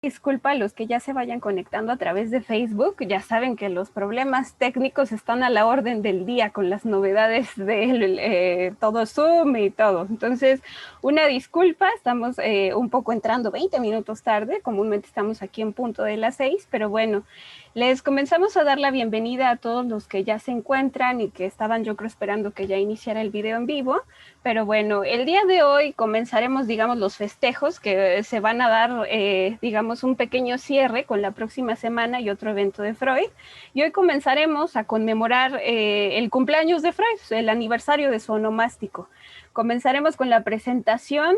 Disculpa a los que ya se vayan conectando a través de Facebook. Ya saben que los problemas técnicos están a la orden del día con las novedades de todo Zoom y todo. Entonces, una disculpa, estamos un poco entrando 20 minutos tarde. Comúnmente estamos aquí en punto de las 6, pero bueno, les comenzamos a dar la bienvenida a todos los que ya se encuentran y que estaban, yo creo, esperando que ya iniciara el video en vivo. Pero bueno, el día de hoy comenzaremos, digamos, los festejos que se van a dar, digamos, un pequeño cierre con la próxima semana y otro evento de Freud. Y hoy comenzaremos a conmemorar el cumpleaños de Freud, el aniversario de su onomástico. Comenzaremos con la presentación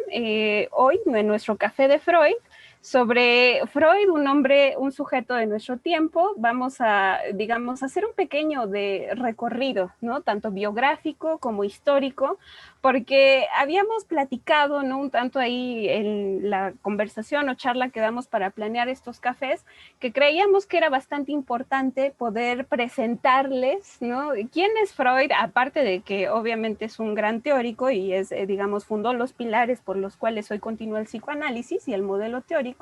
hoy en nuestro Café de Freud sobre Freud, un hombre, un sujeto de nuestro tiempo. Vamos a, digamos, hacer un pequeño de recorrido, ¿no? Tanto biográfico como histórico, porque habíamos platicado, ¿no? Un tanto ahí en la conversación o charla que damos para planear estos cafés, que creíamos que era bastante importante poder presentarles, ¿no? ¿Quién es Freud? Aparte de que obviamente es un gran teórico y es, digamos, fundó los pilares por los cuales hoy continúa el psicoanálisis y el modelo teórico,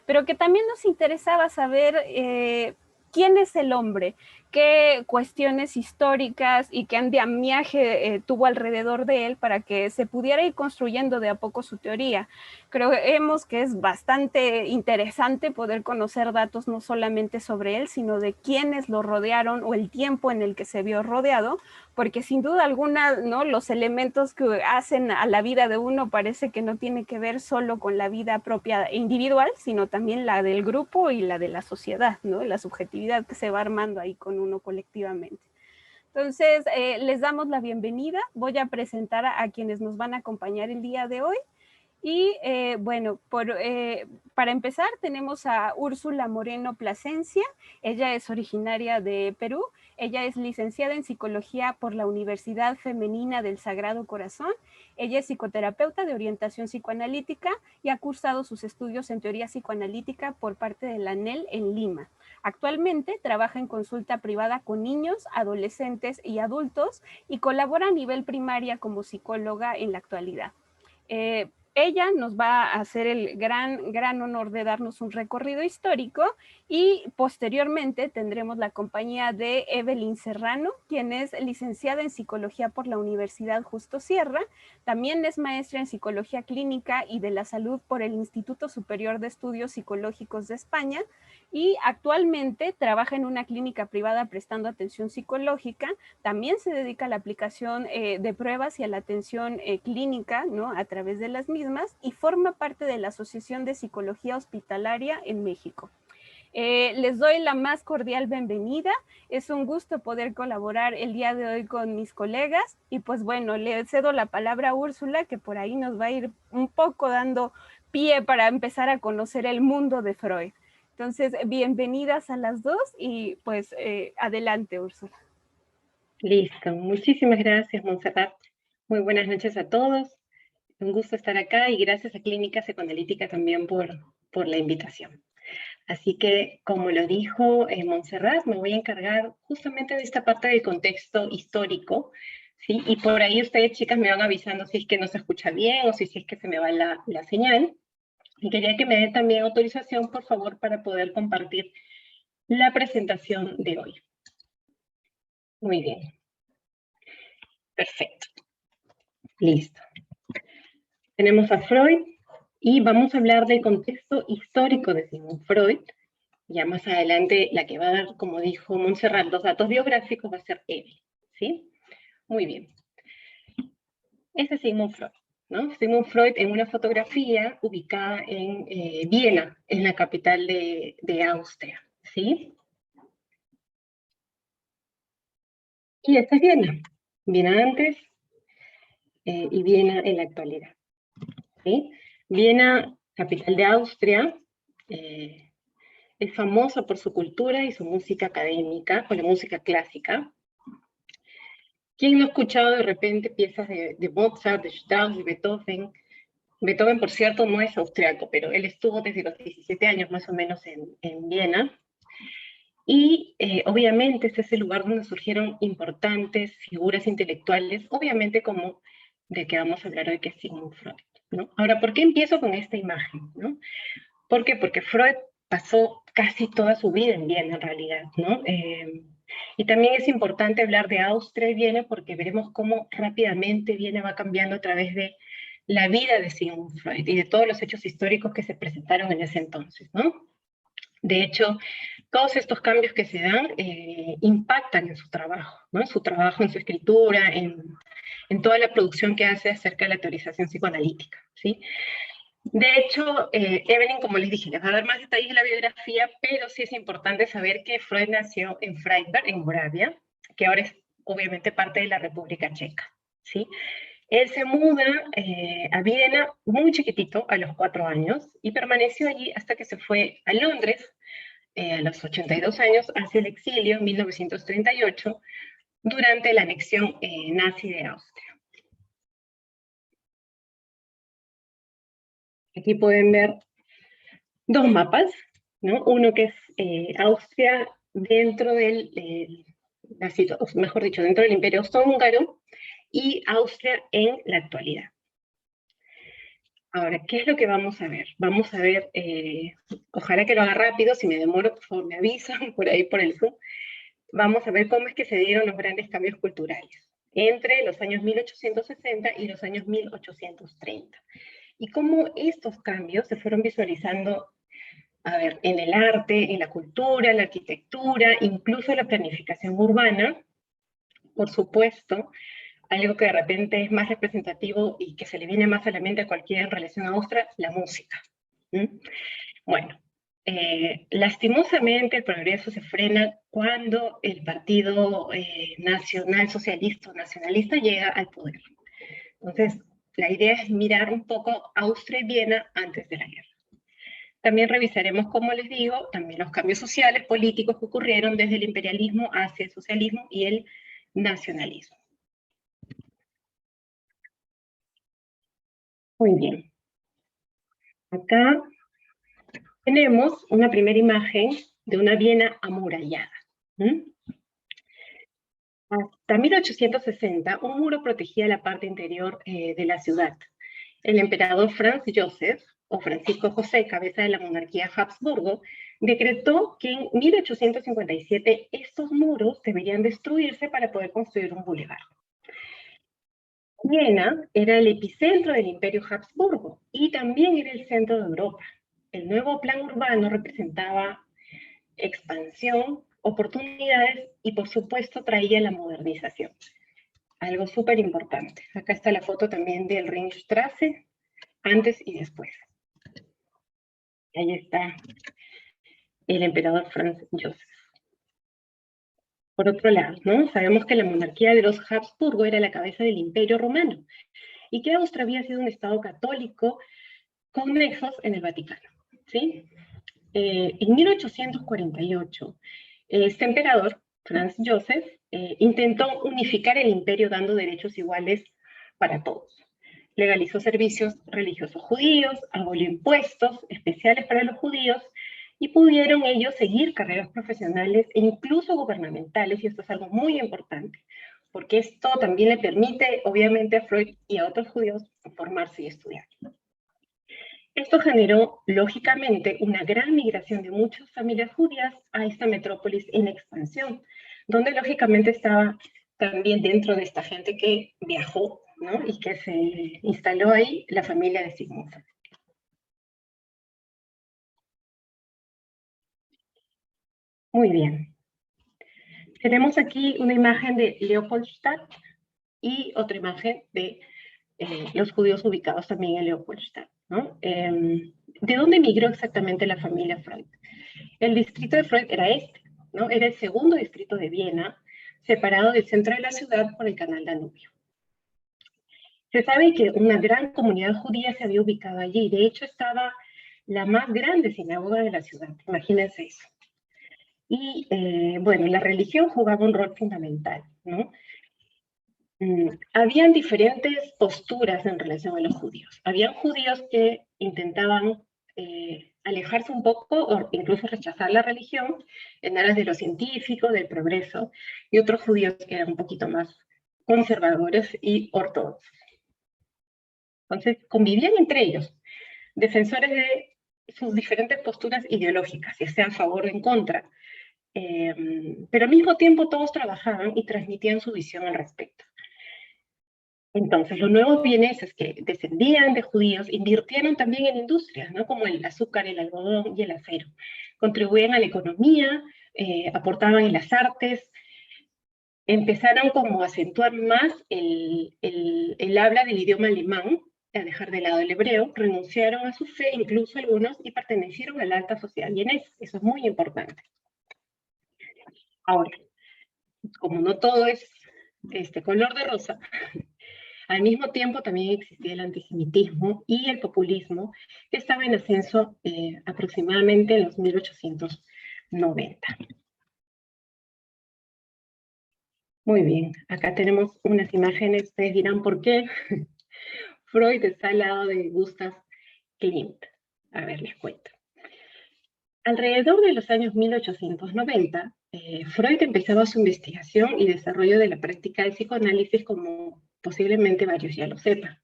pero que también nos interesaba saber quién es el hombre, qué cuestiones históricas y qué andamiaje tuvo alrededor de él para que se pudiera ir construyendo de a poco su teoría. Creemos que es bastante interesante poder conocer datos no solamente sobre él, sino de quiénes lo rodearon o el tiempo en el que se vio rodeado, porque sin duda alguna, ¿no? Los elementos que hacen a la vida de uno parece que no tiene que ver solo con la vida propia individual, sino también la del grupo y la de la sociedad, ¿no? La subjetividad que se va armando ahí con uno colectivamente. Entonces, les damos la bienvenida. Voy a presentar a quienes nos van a acompañar el día de hoy. Y bueno, para empezar tenemos a Úrsula Moreno Plasencia. Ella es originaria de Perú. Ella es licenciada en Psicología por la Universidad Femenina del Sagrado Corazón. Ella es psicoterapeuta de orientación psicoanalítica y ha cursado sus estudios en teoría psicoanalítica por parte de la ANEL en Lima. Actualmente trabaja en consulta privada con niños, adolescentes y adultos y colabora a nivel primaria como psicóloga en la actualidad. Ella nos va a hacer el gran honor de darnos un recorrido histórico y posteriormente tendremos la compañía de Evelyn Serrano, quien es licenciada en Psicología por la Universidad Justo Sierra, también es maestra en Psicología Clínica y de la Salud por el Instituto Superior de Estudios Psicológicos de España y actualmente trabaja en una clínica privada prestando atención psicológica. También se dedica a la aplicación de pruebas y a la atención clínica, ¿no? A través de las mismas y forma parte de la Asociación de Psicología Hospitalaria en México. Les doy la más cordial bienvenida. Es un gusto poder colaborar el día de hoy con mis colegas y pues bueno, le cedo la palabra a Úrsula, que por ahí nos va a ir un poco dando pie para empezar a conocer el mundo de Freud. Entonces, bienvenidas a las dos y pues adelante, Úrsula. Listo, muchísimas gracias, Montserrat. Muy buenas noches a todos. Un gusto estar acá y gracias a Clínica Psicoanalítica también por la invitación. Así que, como lo dijo Montserrat, me voy a encargar justamente de esta parte del contexto histórico, ¿sí? Y por ahí ustedes, chicas, me van avisando si es que no se escucha bien o si es que se me va la señal. Y quería que me den también autorización, por favor, para poder compartir la presentación de hoy. Muy bien. Perfecto. Listo. Tenemos a Freud y vamos a hablar del contexto histórico de Sigmund Freud. Ya más adelante la que va a dar, como dijo Montserrat, los datos biográficos va a ser Evelyn, ¿sí? Muy bien. Este es Sigmund Freud, ¿no? Sigmund Freud en una fotografía ubicada en Viena, en la capital de Austria, ¿sí? Y esta es Viena. Viena antes y Viena en la actualidad, ¿sí? Viena, capital de Austria, es famosa por su cultura y su música académica, o la música clásica. ¿Quién no ha escuchado de repente piezas de Mozart, de Strauss, de Beethoven? Beethoven, por cierto, no es austriaco, pero él estuvo desde los 17 años más o menos en Viena. Y obviamente este es el lugar donde surgieron importantes figuras intelectuales, obviamente como de que vamos a hablar hoy, que es Sigmund Freud, ¿no? Ahora, ¿por qué empiezo con esta imagen, ¿no? ¿Por qué? Porque Freud pasó casi toda su vida en Viena, en realidad, ¿no? Y también es importante hablar de Austria y Viena porque veremos cómo rápidamente Viena va cambiando a través de la vida de Sigmund Freud y de todos los hechos históricos que se presentaron en ese entonces, ¿no? De hecho, todos estos cambios que se dan impactan en su trabajo, ¿no? En su trabajo, en su escritura, en toda la producción que hace acerca de la teorización psicoanalítica, ¿sí? De hecho, Evelyn, como les dije, les va a dar más detalles de la biografía, pero sí es importante saber que Freud nació en Freiberg, en Moravia, que ahora es obviamente parte de la República Checa, ¿sí? Él se muda a Viena muy chiquitito, a los 4 años, y permaneció allí hasta que se fue a Londres, a los 82 años, hacia el exilio en 1938, durante la anexión nazi de Austria. Aquí pueden ver dos mapas, ¿no? Uno que es Austria dentro del, mejor dicho, dentro del Imperio Austrohúngaro y Austria en la actualidad. Ahora, ¿qué es lo que vamos a ver? Vamos a ver, ojalá que lo haga rápido, si me demoro, por favor, me avisan por ahí por el Zoom. Vamos a ver cómo es que se dieron los grandes cambios culturales entre los años 1860 y los años 1830. Y cómo estos cambios se fueron visualizando, a ver, en el arte, en la cultura, en la arquitectura, incluso la planificación urbana, por supuesto, algo que de repente es más representativo y que se le viene más a la mente a cualquiera en relación a Austria, la música. Bueno, lastimosamente el progreso se frena cuando el Partido Nacional Socialista o Nacionalista llega al poder. Entonces, la idea es mirar un poco Austria y Viena antes de la guerra. También revisaremos, como les digo, también los cambios sociales, políticos que ocurrieron desde el imperialismo hacia el socialismo y el nacionalismo. Muy bien. Acá tenemos una primera imagen de una Viena amurallada. Hasta 1860, un muro protegía la parte interior de la ciudad. El emperador Franz Joseph, o Francisco José, cabeza de la monarquía Habsburgo, decretó que en 1857 estos muros deberían destruirse para poder construir un bulevar. Viena era el epicentro del Imperio Habsburgo y también era el centro de Europa. El nuevo plan urbano representaba expansión, oportunidades y por supuesto traía la modernización. Algo súper importante. Acá está la foto también del Ringstrasse, antes y después. Ahí está el emperador Franz Joseph. Por otro lado, ¿no? Sabemos que la monarquía de los Habsburgo era la cabeza del Imperio Romano y que Austria había sido un estado católico con nexos en el Vaticano, ¿sí? En 1848, este emperador, Franz Joseph, intentó unificar el imperio dando derechos iguales para todos. Legalizó servicios religiosos judíos, abolió impuestos especiales para los judíos y pudieron ellos seguir carreras profesionales e incluso gubernamentales, y esto es algo muy importante, porque esto también le permite, obviamente, a Freud y a otros judíos formarse y estudiar. Esto generó, lógicamente, una gran migración de muchas familias judías a esta metrópolis en expansión, donde lógicamente estaba también dentro de esta gente que viajó, ¿no? Y que se instaló ahí la familia de Sigmund Freud. Muy bien. Tenemos aquí una imagen de Leopoldstadt y otra imagen de los judíos ubicados también en Leopoldstadt, ¿no? ¿De dónde migró exactamente la familia Freud? El distrito de Freud era este, ¿no? Era el segundo distrito de Viena, separado del centro de la ciudad por el canal Danubio. Se sabe que una gran comunidad judía se había ubicado allí, de hecho estaba la más grande sinagoga de la ciudad, imagínense eso. Y bueno, la religión jugaba un rol fundamental, ¿no? Habían diferentes posturas en relación a los judíos. Habían judíos que intentaban alejarse un poco o incluso rechazar la religión en aras de lo científico, del progreso, y otros judíos que eran un poquito más conservadores y ortodoxos. Entonces convivían entre ellos, defensores de sus diferentes posturas ideológicas, ya sea a favor o en contra. Pero al mismo tiempo todos trabajaban y transmitían su visión al respecto. Entonces, los nuevos vieneses que descendían de judíos invirtieron también en industrias, ¿no? Como el azúcar, el algodón y el acero. Contribuían a la economía, aportaban en las artes, empezaron como a acentuar más el habla del idioma alemán, a dejar de lado el hebreo, renunciaron a su fe, incluso algunos, y pertenecieron a la alta sociedad vienesa. Eso es muy importante. Ahora, como no todo es color de rosa, al mismo tiempo también existía el antisemitismo y el populismo, que estaba en ascenso aproximadamente en los 1890. Muy bien, acá tenemos unas imágenes, ustedes dirán por qué Freud está al lado de Gustav Klimt. A ver, les cuento. Alrededor de los años 1890, Freud empezaba su investigación y desarrollo de la práctica del psicoanálisis, como posiblemente varios ya lo sepan.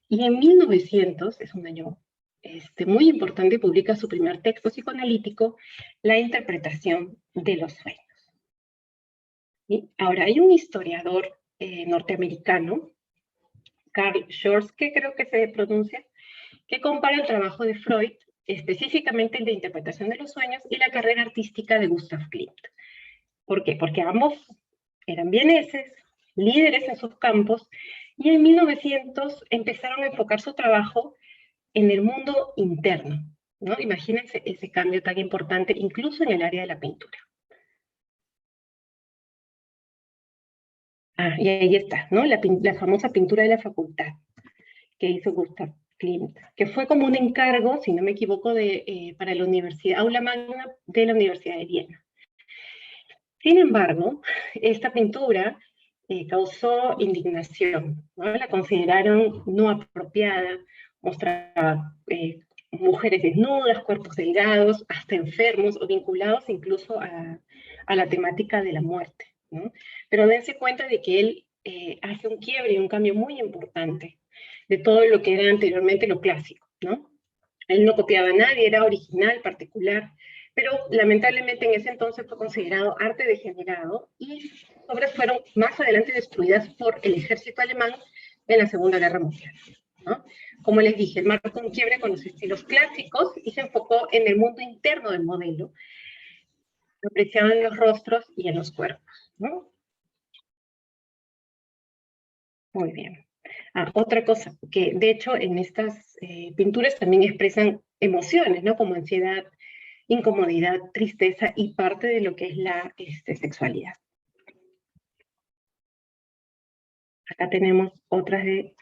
Y en 1900, es un año muy importante, publica su primer texto psicoanalítico, La interpretación de los sueños. ¿Sí? Ahora, hay un historiador norteamericano, Carl Schorske, creo que se pronuncia, que compara el trabajo de Freud, específicamente el de interpretación de los sueños, y la carrera artística de Gustav Klimt. ¿Por qué? Porque ambos eran vieneses, líderes en sus campos, y en 1900 empezaron a enfocar su trabajo en el mundo interno, ¿no? Imagínense ese cambio tan importante, incluso en el área de la pintura. Ah, y ahí está, ¿no? La famosa pintura de la facultad que hizo Gustav Klimt, que fue como un encargo, si no me equivoco, para la Universidad, Aula Magna de la Universidad de Viena. Sin embargo, esta pintura causó indignación, ¿no? La consideraron no apropiada, mostraba mujeres desnudas, cuerpos delgados, hasta enfermos o vinculados incluso a la temática de la muerte, ¿no? Pero dense cuenta de que él hace un quiebre y un cambio muy importante de todo lo que era anteriormente lo clásico, ¿no? Él no copiaba a nadie, era original, particular, pero lamentablemente en ese entonces fue considerado arte degenerado y sus obras fueron más adelante destruidas por el ejército alemán en la Segunda Guerra Mundial, ¿no? Como les dije, él marcó un quiebre con los estilos clásicos y se enfocó en el mundo interno del modelo, apreciado en los rostros y en los cuerpos, ¿no? Muy bien. Ah, otra cosa, que de hecho en estas pinturas también expresan emociones, ¿no? Como ansiedad, incomodidad, tristeza y parte de lo que es la sexualidad. Acá tenemos otras de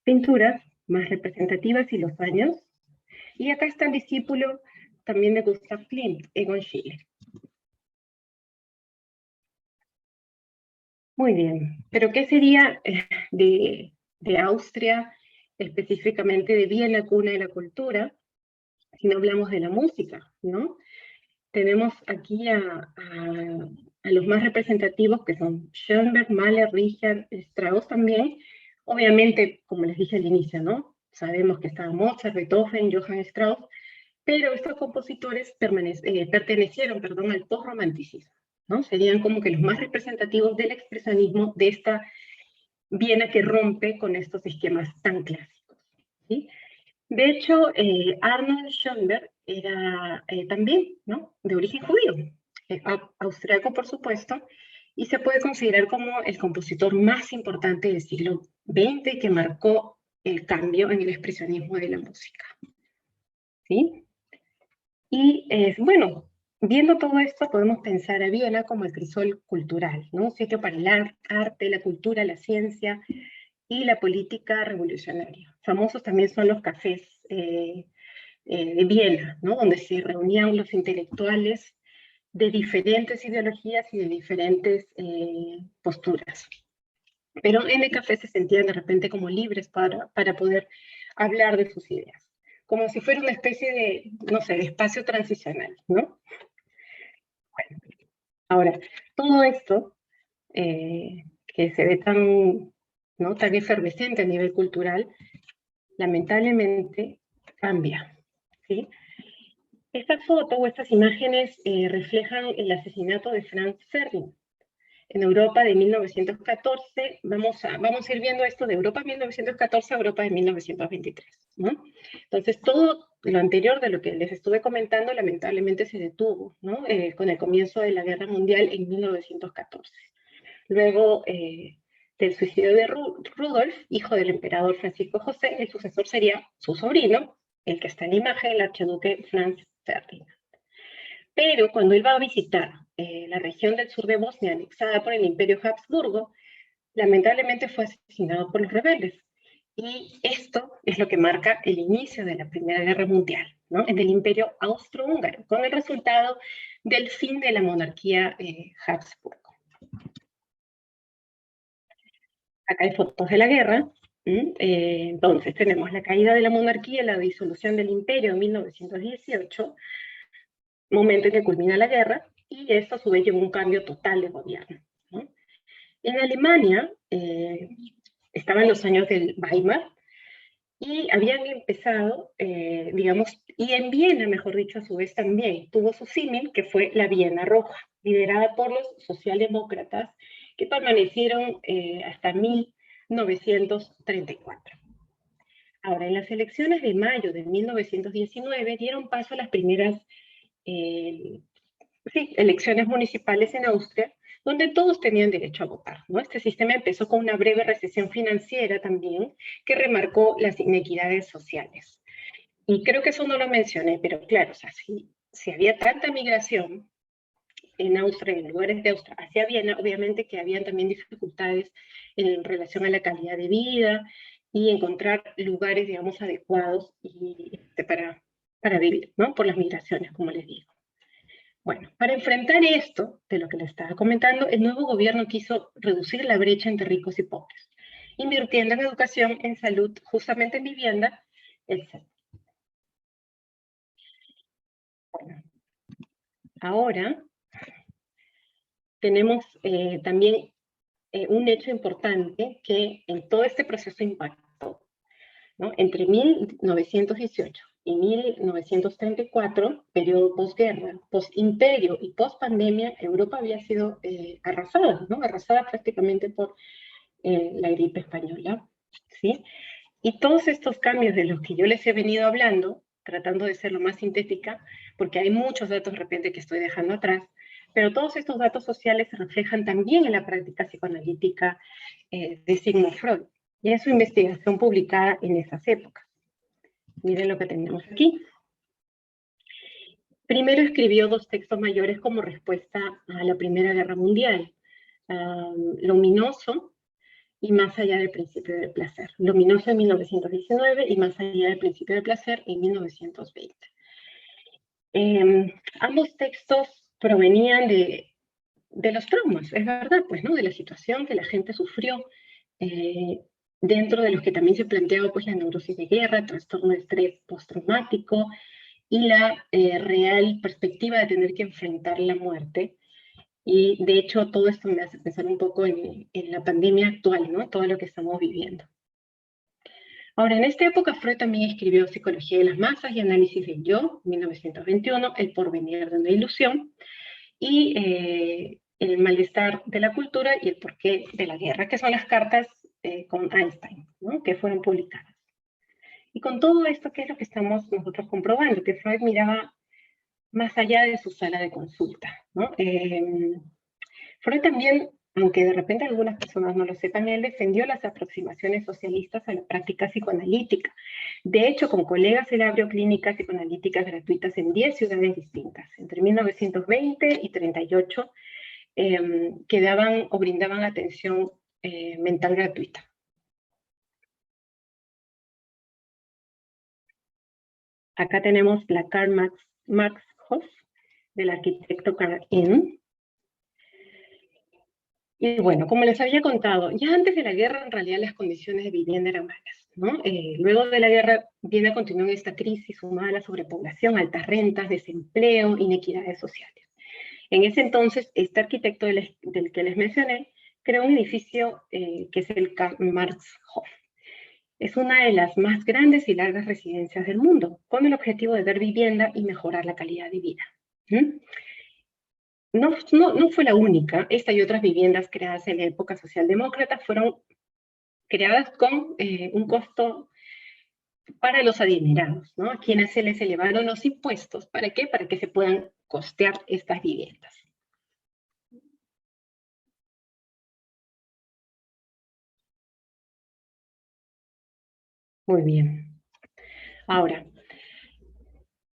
pinturas más representativas y los años. Y acá está el discípulo también de Gustav Klimt, Egon Schiele. Muy bien, pero ¿qué sería de Austria, específicamente de Viena, cuna de la cultura, si no hablamos de la música, ¿no? Tenemos aquí a los más representativos, que son Schoenberg, Mahler, Richard, Strauss también. Obviamente, como les dije al inicio, ¿no? Sabemos que estaban Mozart, Beethoven, Johann Strauss, pero estos compositores pertenecieron, perdón, al postromanticismo, ¿no? Serían como que los más representativos del expresionismo de esta Viena que rompe con estos esquemas tan clásicos, ¿sí? De hecho, Arnold Schoenberg era también, ¿no? De origen judío, austriaco por supuesto, y se puede considerar como el compositor más importante del siglo XX que marcó el cambio en el expresionismo de la música, ¿sí? Y bueno, viendo todo esto podemos pensar a Viena como el crisol cultural, ¿no? Un sitio para el arte, la cultura, la ciencia y la política revolucionaria. Famosos también son los cafés de Viena, ¿no? Donde se reunían los intelectuales de diferentes ideologías y de diferentes posturas. Pero en el café se sentían de repente como libres para poder hablar de sus ideas, como si fuera una especie de, no sé, de espacio transicional, ¿no? Bueno, ahora, todo esto que se ve tan, ¿no? tan efervescente a nivel cultural, lamentablemente cambia. ¿sí? Esta foto o estas imágenes reflejan el asesinato de Franz Ferdinand en Europa de 1914. Vamos a ir viendo esto de Europa de 1914 a Europa de 1923, ¿no? Entonces, todo lo anterior de lo que les estuve comentando lamentablemente se detuvo, ¿no? Con el comienzo de la Guerra Mundial en 1914. Luego del suicidio de Rudolf, hijo del emperador Francisco José, el sucesor sería su sobrino, el que está en la imagen, el archiduque Franz Ferdinand. Pero cuando él va a visitar la región del sur de Bosnia, anexada por el Imperio Habsburgo, lamentablemente fue asesinado por los rebeldes. Y esto es lo que marca el inicio de la Primera Guerra Mundial, ¿no? En el Imperio Austrohúngaro, con el resultado del fin de la monarquía Habsburgo. Acá hay fotos de la guerra. Entonces tenemos la caída de la monarquía, la disolución del imperio en 1918, momento en que culmina la guerra, y esto a su vez llevó un cambio total de gobierno, ¿no? En Alemania estaban los años del Weimar, y habían empezado, digamos, y en Viena, mejor dicho, a su vez también, tuvo su símil, que fue la Viena Roja, liderada por los socialdemócratas, que permanecieron hasta 1934. Ahora, en las elecciones de mayo de 1919 dieron paso a las primeras elecciones municipales en Austria, donde todos tenían derecho a votar, ¿no? Este sistema empezó con una breve recesión financiera también, que remarcó las inequidades sociales. Y creo que eso no lo mencioné, pero claro, o sea, si había tanta migración en Austria, en lugares de Austria, hacia Viena, obviamente que habían también dificultades en relación a la calidad de vida y encontrar lugares, digamos, adecuados para vivir, ¿no? Por las migraciones, como les digo. Bueno, para enfrentar esto, de lo que les estaba comentando, el nuevo gobierno quiso reducir la brecha entre ricos y pobres, invirtiendo en educación, en salud, justamente en vivienda, etc. Bueno, ahora tenemos también un hecho importante que en todo este proceso impactó, ¿no? Entre 1918 y 1934, periodo posguerra, postimperio y pospandemia, Europa había sido arrasada, ¿no? Arrasada prácticamente por la gripe española, ¿sí? Y todos estos cambios de los que yo les he venido hablando, tratando de ser lo más sintética, porque hay muchos datos de repente que estoy dejando atrás, pero todos estos datos sociales se reflejan también en la práctica psicoanalítica de Sigmund Freud, y en su investigación publicada en esas épocas. Miren lo que tenemos aquí. Primero escribió 2 textos mayores como respuesta a la Primera Guerra Mundial, Luminoso y Más allá del principio del placer. Luminoso en 1919 y Más allá del principio del placer en 1920. Ambos textos provenían de los traumas, es verdad, pues, ¿no? De la situación que la gente sufrió, dentro de los que también se planteaba pues la neurosis de guerra, trastorno de estrés postraumático y la real perspectiva de tener que enfrentar la muerte. Y de hecho todo esto me hace pensar un poco en la pandemia actual, ¿no? Todo lo que estamos viviendo. Ahora, en esta época Freud también escribió Psicología de las Masas y Análisis del Yo, 1921, El porvenir de una ilusión, y El malestar de la cultura y el porqué de la guerra, que son las cartas con Einstein, ¿no? Que fueron publicadas. Y con todo esto, ¿qué es lo que estamos nosotros comprobando? Que Freud miraba más allá de su sala de consulta, ¿no? Freud también, aunque de repente algunas personas no lo sepan, él defendió las aproximaciones socialistas a la práctica psicoanalítica. De hecho, con colegas, él abrió clínicas psicoanalíticas gratuitas en 10 ciudades distintas, entre 1920 y 38, que daban o brindaban atención mental gratuita. Acá tenemos la Karl Marx Hof, del arquitecto Karl Inn. Y bueno, como les había contado, ya antes de la guerra en realidad las condiciones de vivienda eran malas, ¿no? Luego de la guerra Viena continuó en esta crisis sumada a la sobrepoblación, altas rentas, desempleo, inequidades sociales. En ese entonces, este arquitecto del que les mencioné creó un edificio que es el Karl Marx Hof. Es una de las más grandes y largas residencias del mundo, con el objetivo de dar vivienda y mejorar la calidad de vida. ¿Mm? No fue la única. Esta y otras viviendas creadas en la época socialdemócrata fueron creadas con un costo para los adinerados, ¿no? A quienes se les elevaron los impuestos. ¿Para qué? Para que se puedan costear estas viviendas. Muy bien. Ahora,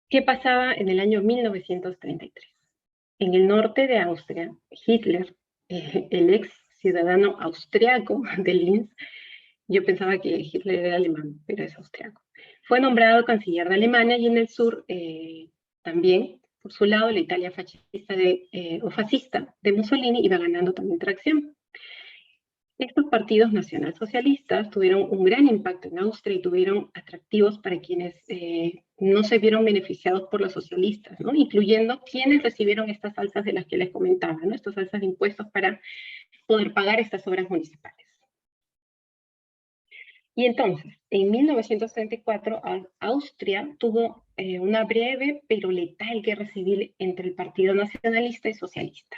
¿qué pasaba en el año 1933? En el norte de Austria, Hitler, el ex ciudadano austriaco de Linz, yo pensaba que Hitler era alemán, pero es austriaco, fue nombrado canciller de Alemania, y en el sur también, por su lado, la Italia fascista o fascista de Mussolini iba ganando también tracción. Estos partidos nacionalsocialistas tuvieron un gran impacto en Austria y tuvieron atractivos para quienes no se vieron beneficiados por los socialistas, ¿no? Incluyendo quienes recibieron estas alzas de las que les comentaba, ¿no? Estas alzas de impuestos para poder pagar estas obras municipales. Y entonces, en 1934, Austria tuvo una breve pero letal guerra civil entre el Partido Nacionalista y Socialista.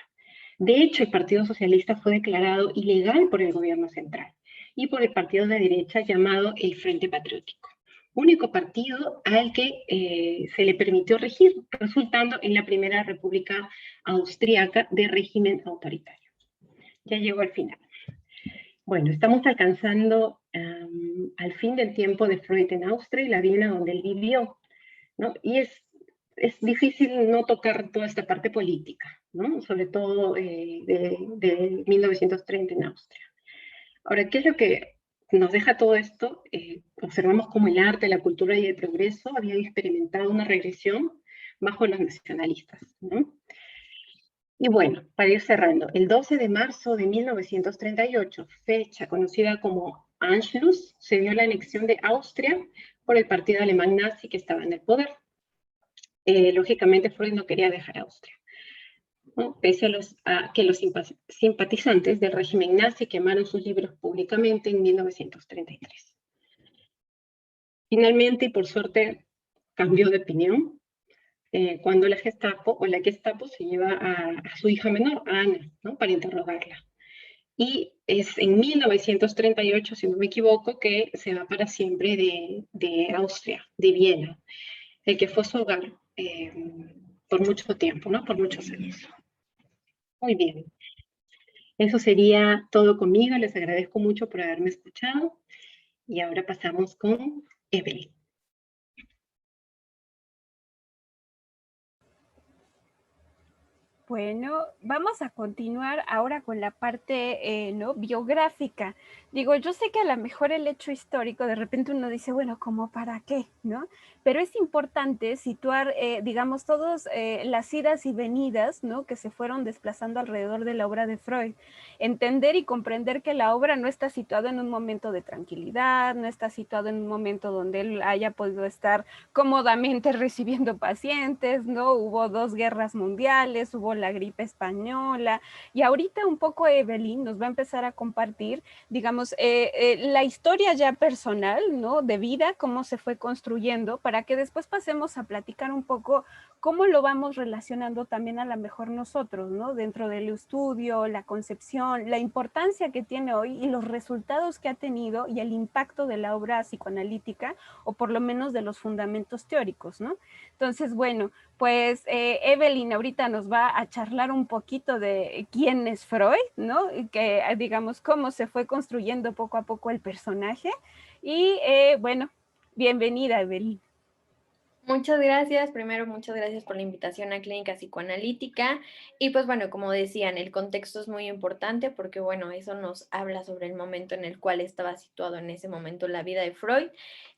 De hecho, el Partido Socialista fue declarado ilegal por el gobierno central y por el partido de derecha llamado el Frente Patriótico, único partido al que se le permitió regir, resultando en la primera república austriaca de régimen autoritario. Ya llegó al final. Bueno, estamos alcanzando al fin del tiempo de Freud en Austria y la Viena donde él vivió, ¿no? Y es difícil no tocar toda esta parte política, ¿no? Sobre todo de 1930 en Austria. Ahora, ¿qué es lo que nos deja todo esto? Observamos cómo el arte, la cultura y el progreso habían experimentado una regresión bajo los nacionalistas, ¿no? Y bueno, para ir cerrando, el 12 de marzo de 1938, fecha conocida como Anschluss, se dio la anexión de Austria por el partido alemán nazi que estaba en el poder. Lógicamente, Freud no quería dejar Austria, ¿no? Pese a que los simpatizantes del régimen nazi quemaron sus libros públicamente en 1933. Finalmente, y por suerte, cambió de opinión cuando la Gestapo se lleva a su hija menor, a Ana, ¿no? Para interrogarla. Y es en 1938, si no me equivoco, que se va para siempre de Austria, de Viena, el que fue su hogar por mucho tiempo, ¿no? Por muchos años. Muy bien. Eso sería todo conmigo. Les agradezco mucho por haberme escuchado. Y ahora pasamos con Evelyn. Bueno, vamos a continuar ahora con la parte ¿no? biográfica. Digo, yo sé que a lo mejor el hecho histórico, de repente uno dice, bueno, ¿cómo para qué? ¿No? Pero es importante situar, digamos, todas las idas y venidas, ¿no? Que se fueron desplazando alrededor de la obra de Freud. Entender y comprender que la obra no está situada en un momento de tranquilidad, no está situada en un momento donde él haya podido estar cómodamente recibiendo pacientes, ¿no? Hubo 2 guerras mundiales, hubo la gripe española, y ahorita un poco Evelyn nos va a empezar a compartir, digamos, la historia ya personal, ¿no? De vida, cómo se fue construyendo, para que después pasemos a platicar un poco cómo lo vamos relacionando también a lo mejor nosotros, ¿no? Dentro del estudio, la concepción, la importancia que tiene hoy y los resultados que ha tenido y el impacto de la obra psicoanalítica, o por lo menos de los fundamentos teóricos, ¿no? Entonces, bueno, pues Evelyn ahorita nos va a charlar un poquito de quién es Freud, ¿no? Y que digamos cómo se fue construyendo poco a poco el personaje. Y bueno, bienvenida, Evelyn. Muchas gracias. Primero, muchas gracias por la invitación a Clínica Psicoanalítica. Y pues bueno, como decían, el contexto es muy importante porque bueno, eso nos habla sobre el momento en el cual estaba situado en ese momento la vida de Freud.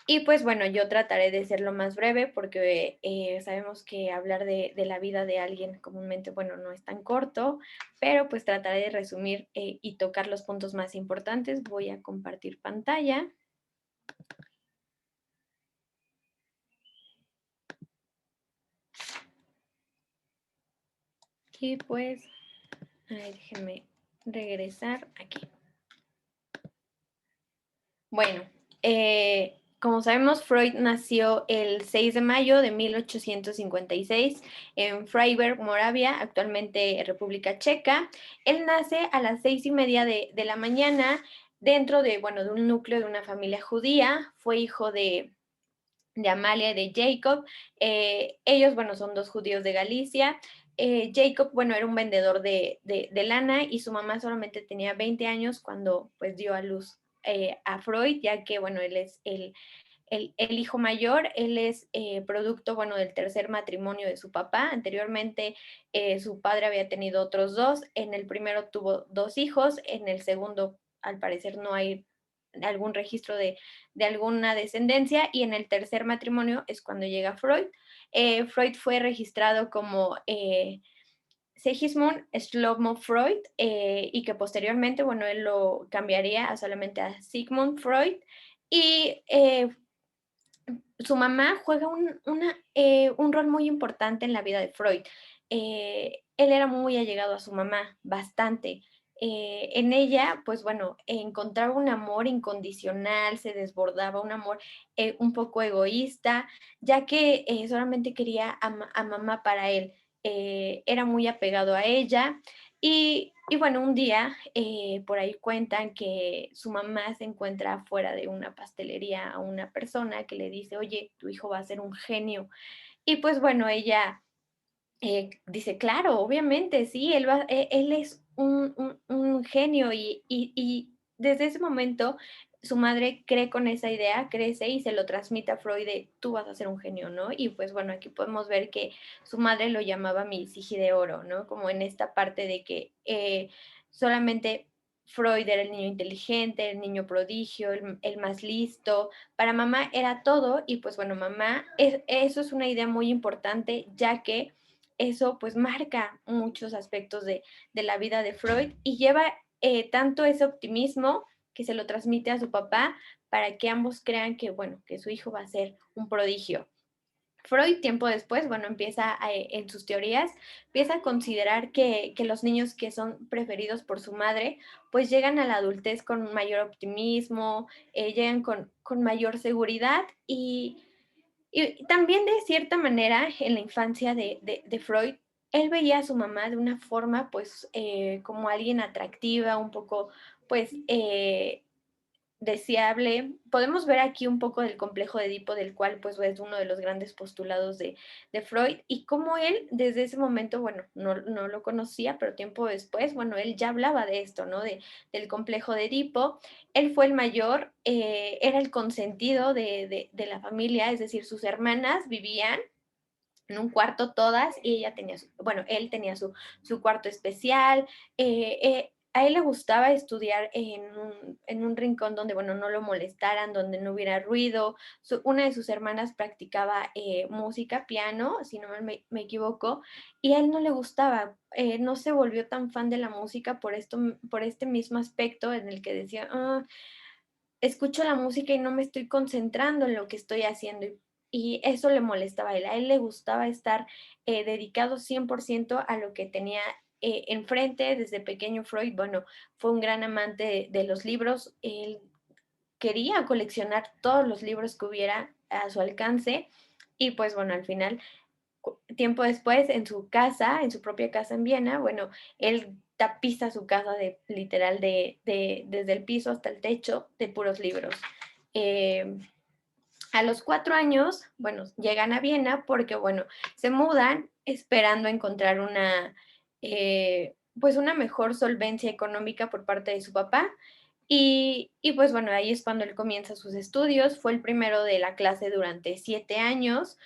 Y pues bueno, yo trataré de ser lo más breve porque sabemos que hablar de la vida de alguien comúnmente, bueno, no es tan corto, pero pues trataré de resumir y tocar los puntos más importantes. Voy a compartir pantalla. Y pues, déjenme regresar aquí. Bueno, Como sabemos, Freud nació el 6 de mayo de 1856 en Freiberg, Moravia, actualmente República Checa. Él nace a las 6:30 de la mañana dentro de, bueno, de un núcleo de una familia judía. Fue hijo de Amalia y de Jacob. Ellos, bueno, son dos judíos de Galicia. Jacob, bueno, era un vendedor de lana y su mamá solamente tenía 20 años cuando pues dio a luz a Freud, ya que, bueno, él es el hijo mayor, él es producto, bueno, del tercer matrimonio de su papá. Anteriormente su padre había tenido otros dos, en el primero tuvo 2 hijos, en el segundo al parecer no hay algún registro de alguna descendencia, y en el tercer matrimonio es cuando llega Freud. Freud fue registrado como Sigismund Shlomo Freud, y que posteriormente, bueno, él lo cambiaría a solamente a Sigmund Freud. Y su mamá juega un rol muy importante en la vida de Freud. Él era muy allegado a su mamá, bastante. En ella, pues bueno, encontraba un amor incondicional, se desbordaba, un amor un poco egoísta, ya que solamente quería a mamá para él. Era muy apegado a ella. Y bueno, un día por ahí cuentan que su mamá se encuentra fuera de una pastelería a una persona que le dice, oye, tu hijo va a ser un genio. Y pues bueno, ella dice, claro, obviamente, sí, él es un genio, y desde ese momento su madre cree con esa idea, crece y se lo transmite a Freud de tú vas a ser un genio, ¿no? Y pues bueno, aquí podemos ver que su madre lo llamaba mi sigi de oro, ¿no? Como en esta parte de que solamente Freud era el niño inteligente, el niño prodigio, el más listo. Para mamá era todo, y pues bueno, mamá, eso es una idea muy importante, ya que eso pues marca muchos aspectos de la vida de Freud, y lleva tanto ese optimismo que se lo transmite a su papá para que ambos crean que, bueno, que su hijo va a ser un prodigio. Freud, tiempo después, bueno, empieza en sus teorías, empieza a considerar que los niños que son preferidos por su madre, pues llegan a la adultez con mayor optimismo, llegan con mayor seguridad, y también de cierta manera en la infancia de Freud, él veía a su mamá de una forma pues como alguien atractiva, un poco pues deseable. Podemos ver aquí un poco del complejo de Edipo, del cual pues es uno de los grandes postulados de Freud, y cómo él desde ese momento, bueno, no lo conocía, pero tiempo después, bueno, él ya hablaba de esto, ¿no? Del complejo de Edipo. Él fue el mayor, era el consentido de la familia, es decir, sus hermanas vivían en un cuarto todas, y ella tenía, bueno, él tenía su cuarto especial. A él le gustaba estudiar en un rincón donde, bueno, no lo molestaran, donde no hubiera ruido. Una de sus hermanas practicaba música, piano, si no me equivoco, y a él no le gustaba. No se volvió tan fan de la música por este mismo aspecto en el que decía, escucho la música y no me estoy concentrando en lo que estoy haciendo. Y eso le molestaba a él. A él le gustaba estar dedicado 100% a lo que tenía enfrente. Desde pequeño Freud, bueno, fue un gran amante de los libros. Él quería coleccionar todos los libros que hubiera a su alcance. Y pues bueno, al final, tiempo después, en su casa, en su propia casa en Viena, bueno, él tapiza su casa literal desde el piso hasta el techo de puros libros. Eh, a los 4 años, bueno, llegan a Viena porque, bueno, se mudan esperando encontrar pues una mejor solvencia económica por parte de su papá. Y pues bueno, ahí es cuando él comienza sus estudios. Fue el primero de la clase durante 7 años.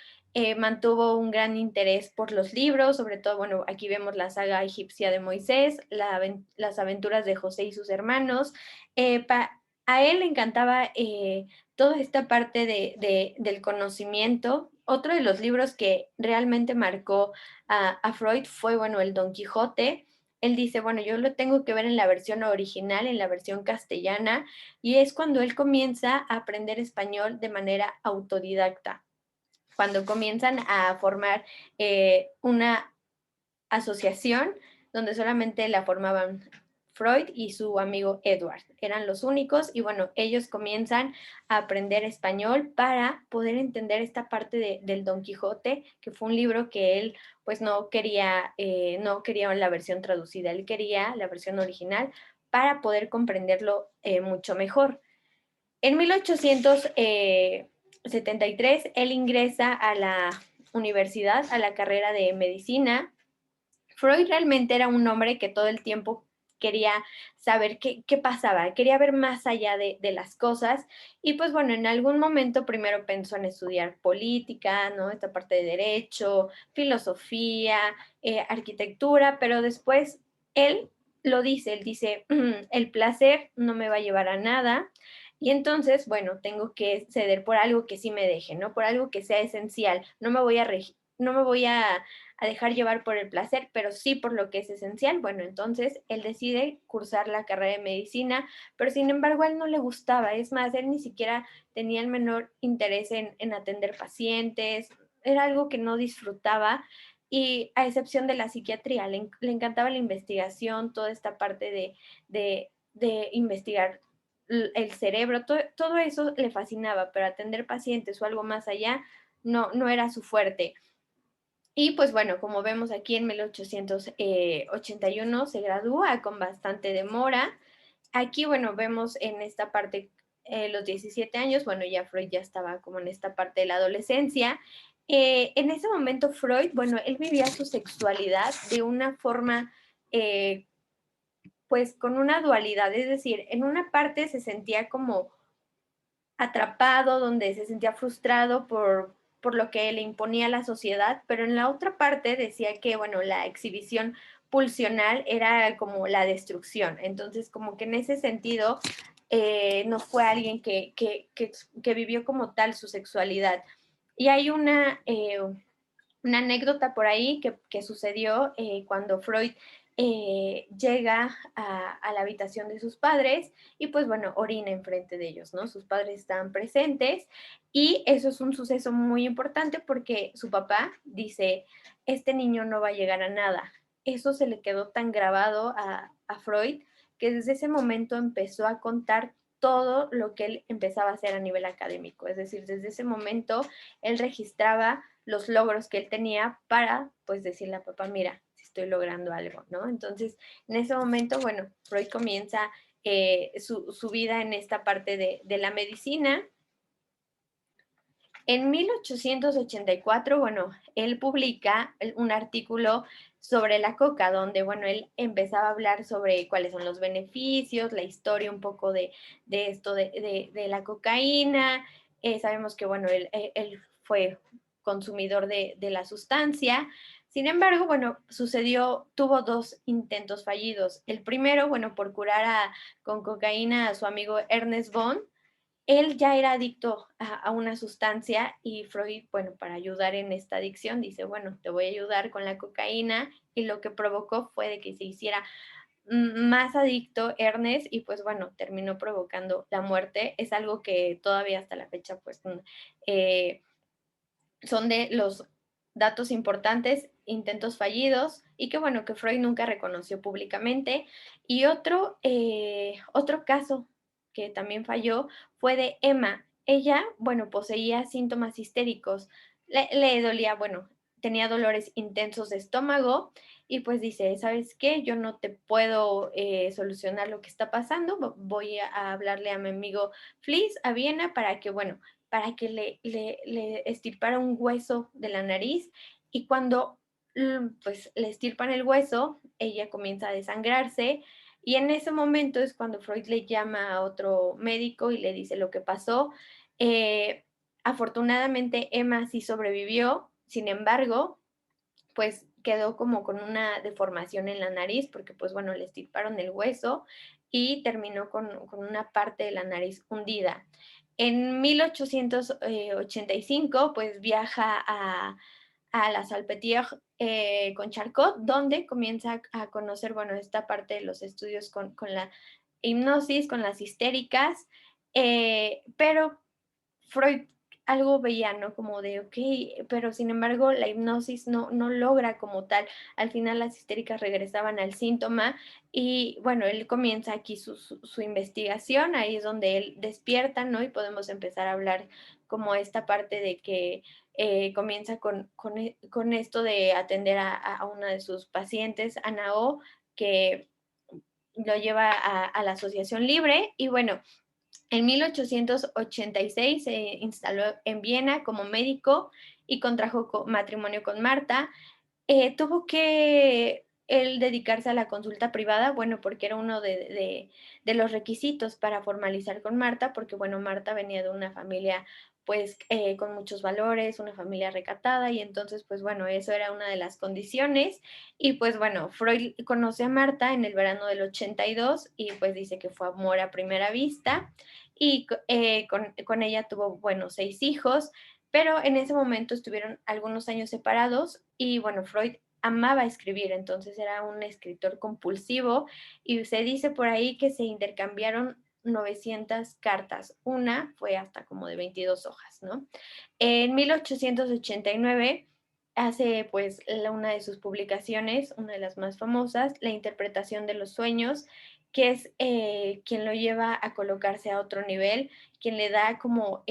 Mantuvo un gran interés por los libros, sobre todo, bueno, aquí vemos la saga egipcia de Moisés, las aventuras de José y sus hermanos. A él le encantaba toda esta parte del conocimiento. Otro de los libros que realmente marcó a Freud fue, bueno, el Don Quijote. Él dice, bueno, yo lo tengo que ver en la versión original, en la versión castellana, y es cuando él comienza a aprender español de manera autodidacta, cuando comienzan a formar una asociación donde solamente la formaban Freud y su amigo Edward. Eran los únicos y bueno, ellos comienzan a aprender español para poder entender esta parte del Don Quijote, que fue un libro que él pues no quería la versión traducida, él quería la versión original para poder comprenderlo mucho mejor. En 1873 él ingresa a la universidad, a la carrera de medicina. Freud realmente era un hombre que todo el tiempo quería saber qué pasaba, quería ver más allá de las cosas y pues bueno, en algún momento primero pensó en estudiar política, ¿no? Esta parte de derecho, filosofía, arquitectura, pero después él lo dice, él dice, el placer no me va a llevar a nada y entonces, bueno, tengo que ceder por algo que sí me deje, ¿no? Por algo que sea esencial, no me voy a dejar llevar por el placer, pero sí por lo que es esencial. Bueno, entonces él decide cursar la carrera de medicina, pero sin embargo a él no le gustaba. Es más, él ni siquiera tenía el menor interés en atender pacientes, era algo que no disfrutaba. Y a excepción de la psiquiatría, le encantaba la investigación, toda esta parte de investigar el cerebro, todo eso le fascinaba, pero atender pacientes o algo más allá no era su fuerte. Y pues bueno, como vemos aquí en 1881 se gradúa con bastante demora. Aquí, bueno, vemos en esta parte los 17 años, bueno, ya Freud ya estaba como en esta parte de la adolescencia. En ese momento Freud, bueno, él vivía su sexualidad de una forma, pues con una dualidad, es decir, en una parte se sentía como atrapado, donde se sentía frustrado por lo que le imponía la sociedad, pero en la otra parte decía que, bueno, la exhibición pulsional era como la destrucción. Entonces, como que en ese sentido, no fue alguien que vivió como tal su sexualidad. Y hay una anécdota por ahí que sucedió cuando Freud llega a la habitación de sus padres y pues bueno, orina enfrente de ellos, ¿no? Sus padres están presentes y eso es un suceso muy importante porque su papá dice, este niño no va a llegar a nada. Eso se le quedó tan grabado a Freud que desde ese momento empezó a contar todo lo que él empezaba a hacer a nivel académico. Es decir, desde ese momento él registraba los logros que él tenía para, pues, decirle a papá, mira, si estoy logrando algo, ¿no? Entonces, en ese momento, bueno, Freud comienza su vida en esta parte de la medicina. En 1884, bueno, él publica un artículo sobre la coca, donde, bueno, él empezaba a hablar sobre cuáles son los beneficios, la historia un poco de esto de la cocaína. Sabemos que, bueno, él fue consumidor de la sustancia. Sin embargo, bueno, tuvo dos intentos fallidos. El primero, bueno, por curar con cocaína a su amigo Ernest Bond, él ya era adicto a una sustancia y Freud, bueno, para ayudar en esta adicción, dice, bueno, te voy a ayudar con la cocaína y lo que provocó fue de que se hiciera más adicto Ernest y pues bueno, terminó provocando la muerte. Es algo que todavía hasta la fecha pues son de los datos importantes, intentos fallidos y que bueno, que Freud nunca reconoció públicamente. Y otro caso que también falló fue de Emma. Ella, bueno, poseía síntomas histéricos, le dolía, bueno, tenía dolores intensos de estómago y pues dice, ¿sabes qué? Yo no te puedo solucionar lo que está pasando, voy a hablarle a mi amigo Fliss a Viena para que, bueno, para que le estirpara un hueso de la nariz y cuando pues le estirpan el hueso, ella comienza a desangrarse y en ese momento es cuando Freud le llama a otro médico y le dice lo que pasó. Eh, Afortunadamente Emma sí sobrevivió, sin embargo, pues quedó como con una deformación en la nariz porque pues bueno, le estirparon el hueso y terminó con una parte de la nariz hundida. En 1885 pues viaja a la Salpêtrière con Charcot, donde comienza a conocer, bueno, esta parte de los estudios con la hipnosis, con las histéricas, pero Freud algo veía, ¿no? Como de, ok, pero sin embargo la hipnosis no logra como tal. Al final las histéricas regresaban al síntoma y bueno, él comienza aquí su investigación, ahí es donde él despierta, ¿no? Y podemos empezar a hablar como esta parte de que comienza con esto de atender a una de sus pacientes, Ana O, que lo lleva a la Asociación Libre y bueno, en 1886 se instaló en Viena como médico y contrajo matrimonio con Marta. Tuvo que él dedicarse a la consulta privada, bueno, porque era uno de los requisitos para formalizar con Marta, porque bueno, Marta venía de una familia pues con muchos valores, una familia recatada y entonces pues bueno, eso era una de las condiciones y pues bueno, Freud conoce a Marta en el verano del 82 y pues dice que fue amor a primera vista y con ella tuvo, bueno, 6 hijos, pero en ese momento estuvieron algunos años separados y bueno, Freud amaba escribir, entonces era un escritor compulsivo y se dice por ahí que se intercambiaron 900 cartas, una fue hasta como de 22 hojas, ¿no? En 1889 hace pues una de sus publicaciones, una de las más famosas, La interpretación de los sueños, que es quien lo lleva a colocarse a otro nivel, quien le da como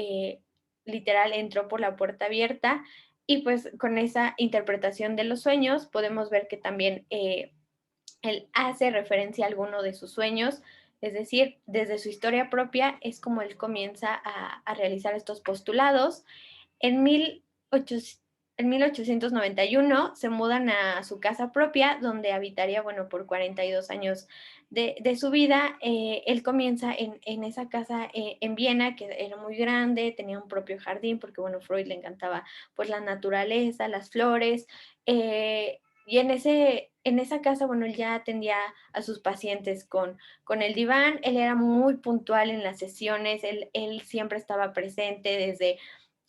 literal entró por la puerta abierta y pues con esa interpretación de los sueños podemos ver que también él hace referencia a alguno de sus sueños, es decir, desde su historia propia es como él comienza a realizar estos postulados. En, 1800, en 1891 se mudan a su casa propia, donde habitaría, bueno, por 42 años de su vida. Él comienza en esa casa en Viena, que era muy grande, tenía un propio jardín, porque, bueno, Freud le encantaba, pues, la naturaleza, las flores, y en esa casa, bueno, él ya atendía a sus pacientes con el diván, él era muy puntual en las sesiones, él siempre estaba presente desde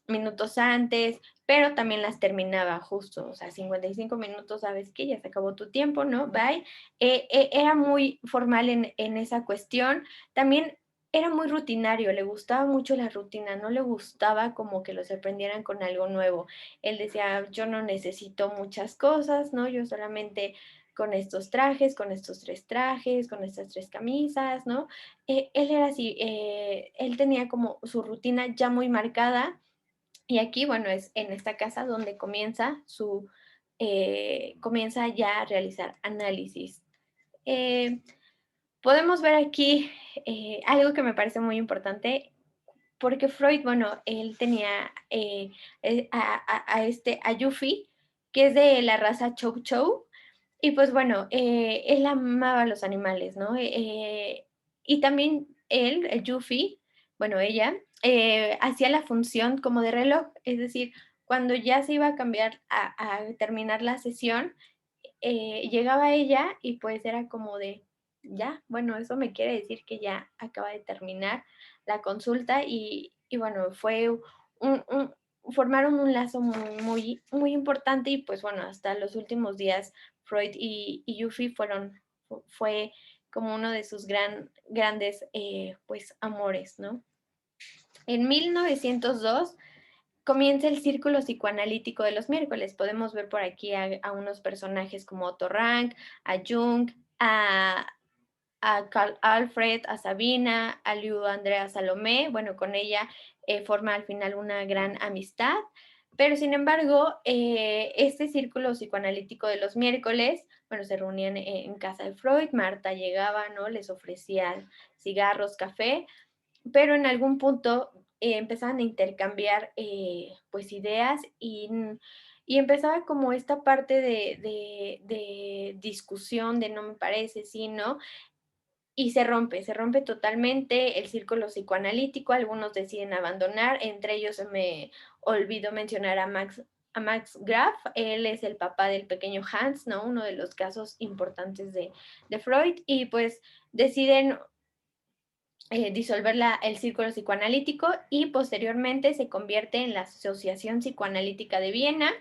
minutos antes, pero también las terminaba justo, o sea, 55 minutos, sabes que ya se acabó tu tiempo, ¿no? Bye. Era muy formal en esa cuestión. También era muy rutinario, le gustaba mucho la rutina, no le gustaba como que lo sorprendieran con algo nuevo. Él decía, yo no necesito muchas cosas, ¿no? Yo solamente con estos trajes, con estos 3 trajes, con estas 3 camisas, ¿no? Él era así, él tenía como su rutina ya muy marcada y aquí, bueno, es en esta casa donde comienza ya a realizar análisis. Eh, Podemos ver aquí algo que me parece muy importante, porque Freud, bueno, él tenía a Yuffie, que es de la raza Chow Chow, y pues bueno, él amaba a los animales, ¿no? Y también él, el Yuffie, bueno, ella, hacía la función como de reloj, es decir, cuando ya se iba a cambiar a terminar la sesión, llegaba ella y pues era como de, ya, bueno, eso me quiere decir que ya acaba de terminar la consulta y bueno, fue formaron un lazo muy importante y pues bueno, hasta los últimos días Freud y Yuffie fue como uno de sus grandes pues amores, ¿no? En 1902 comienza el círculo psicoanalítico de los miércoles. Podemos ver por aquí a unos personajes como Otto Rank, a Jung, a Carl Alfred, a Sabina, a Liu Andrea Salomé. Bueno, con ella forma al final una gran amistad. Pero sin embargo, este círculo psicoanalítico de los miércoles, bueno, se reunían en casa de Freud, Marta llegaba, ¿no? Les ofrecía cigarros, café, pero en algún punto empezaban a intercambiar pues ideas y empezaba como esta parte de discusión de no me parece, sí, ¿no? Y se rompe totalmente el círculo psicoanalítico, algunos deciden abandonar, entre ellos me olvidó mencionar a Max Graf, él es el papá del pequeño Hans, ¿no? Uno de los casos importantes de Freud, y pues deciden disolver el círculo psicoanalítico y posteriormente se convierte en la Asociación Psicoanalítica de Viena.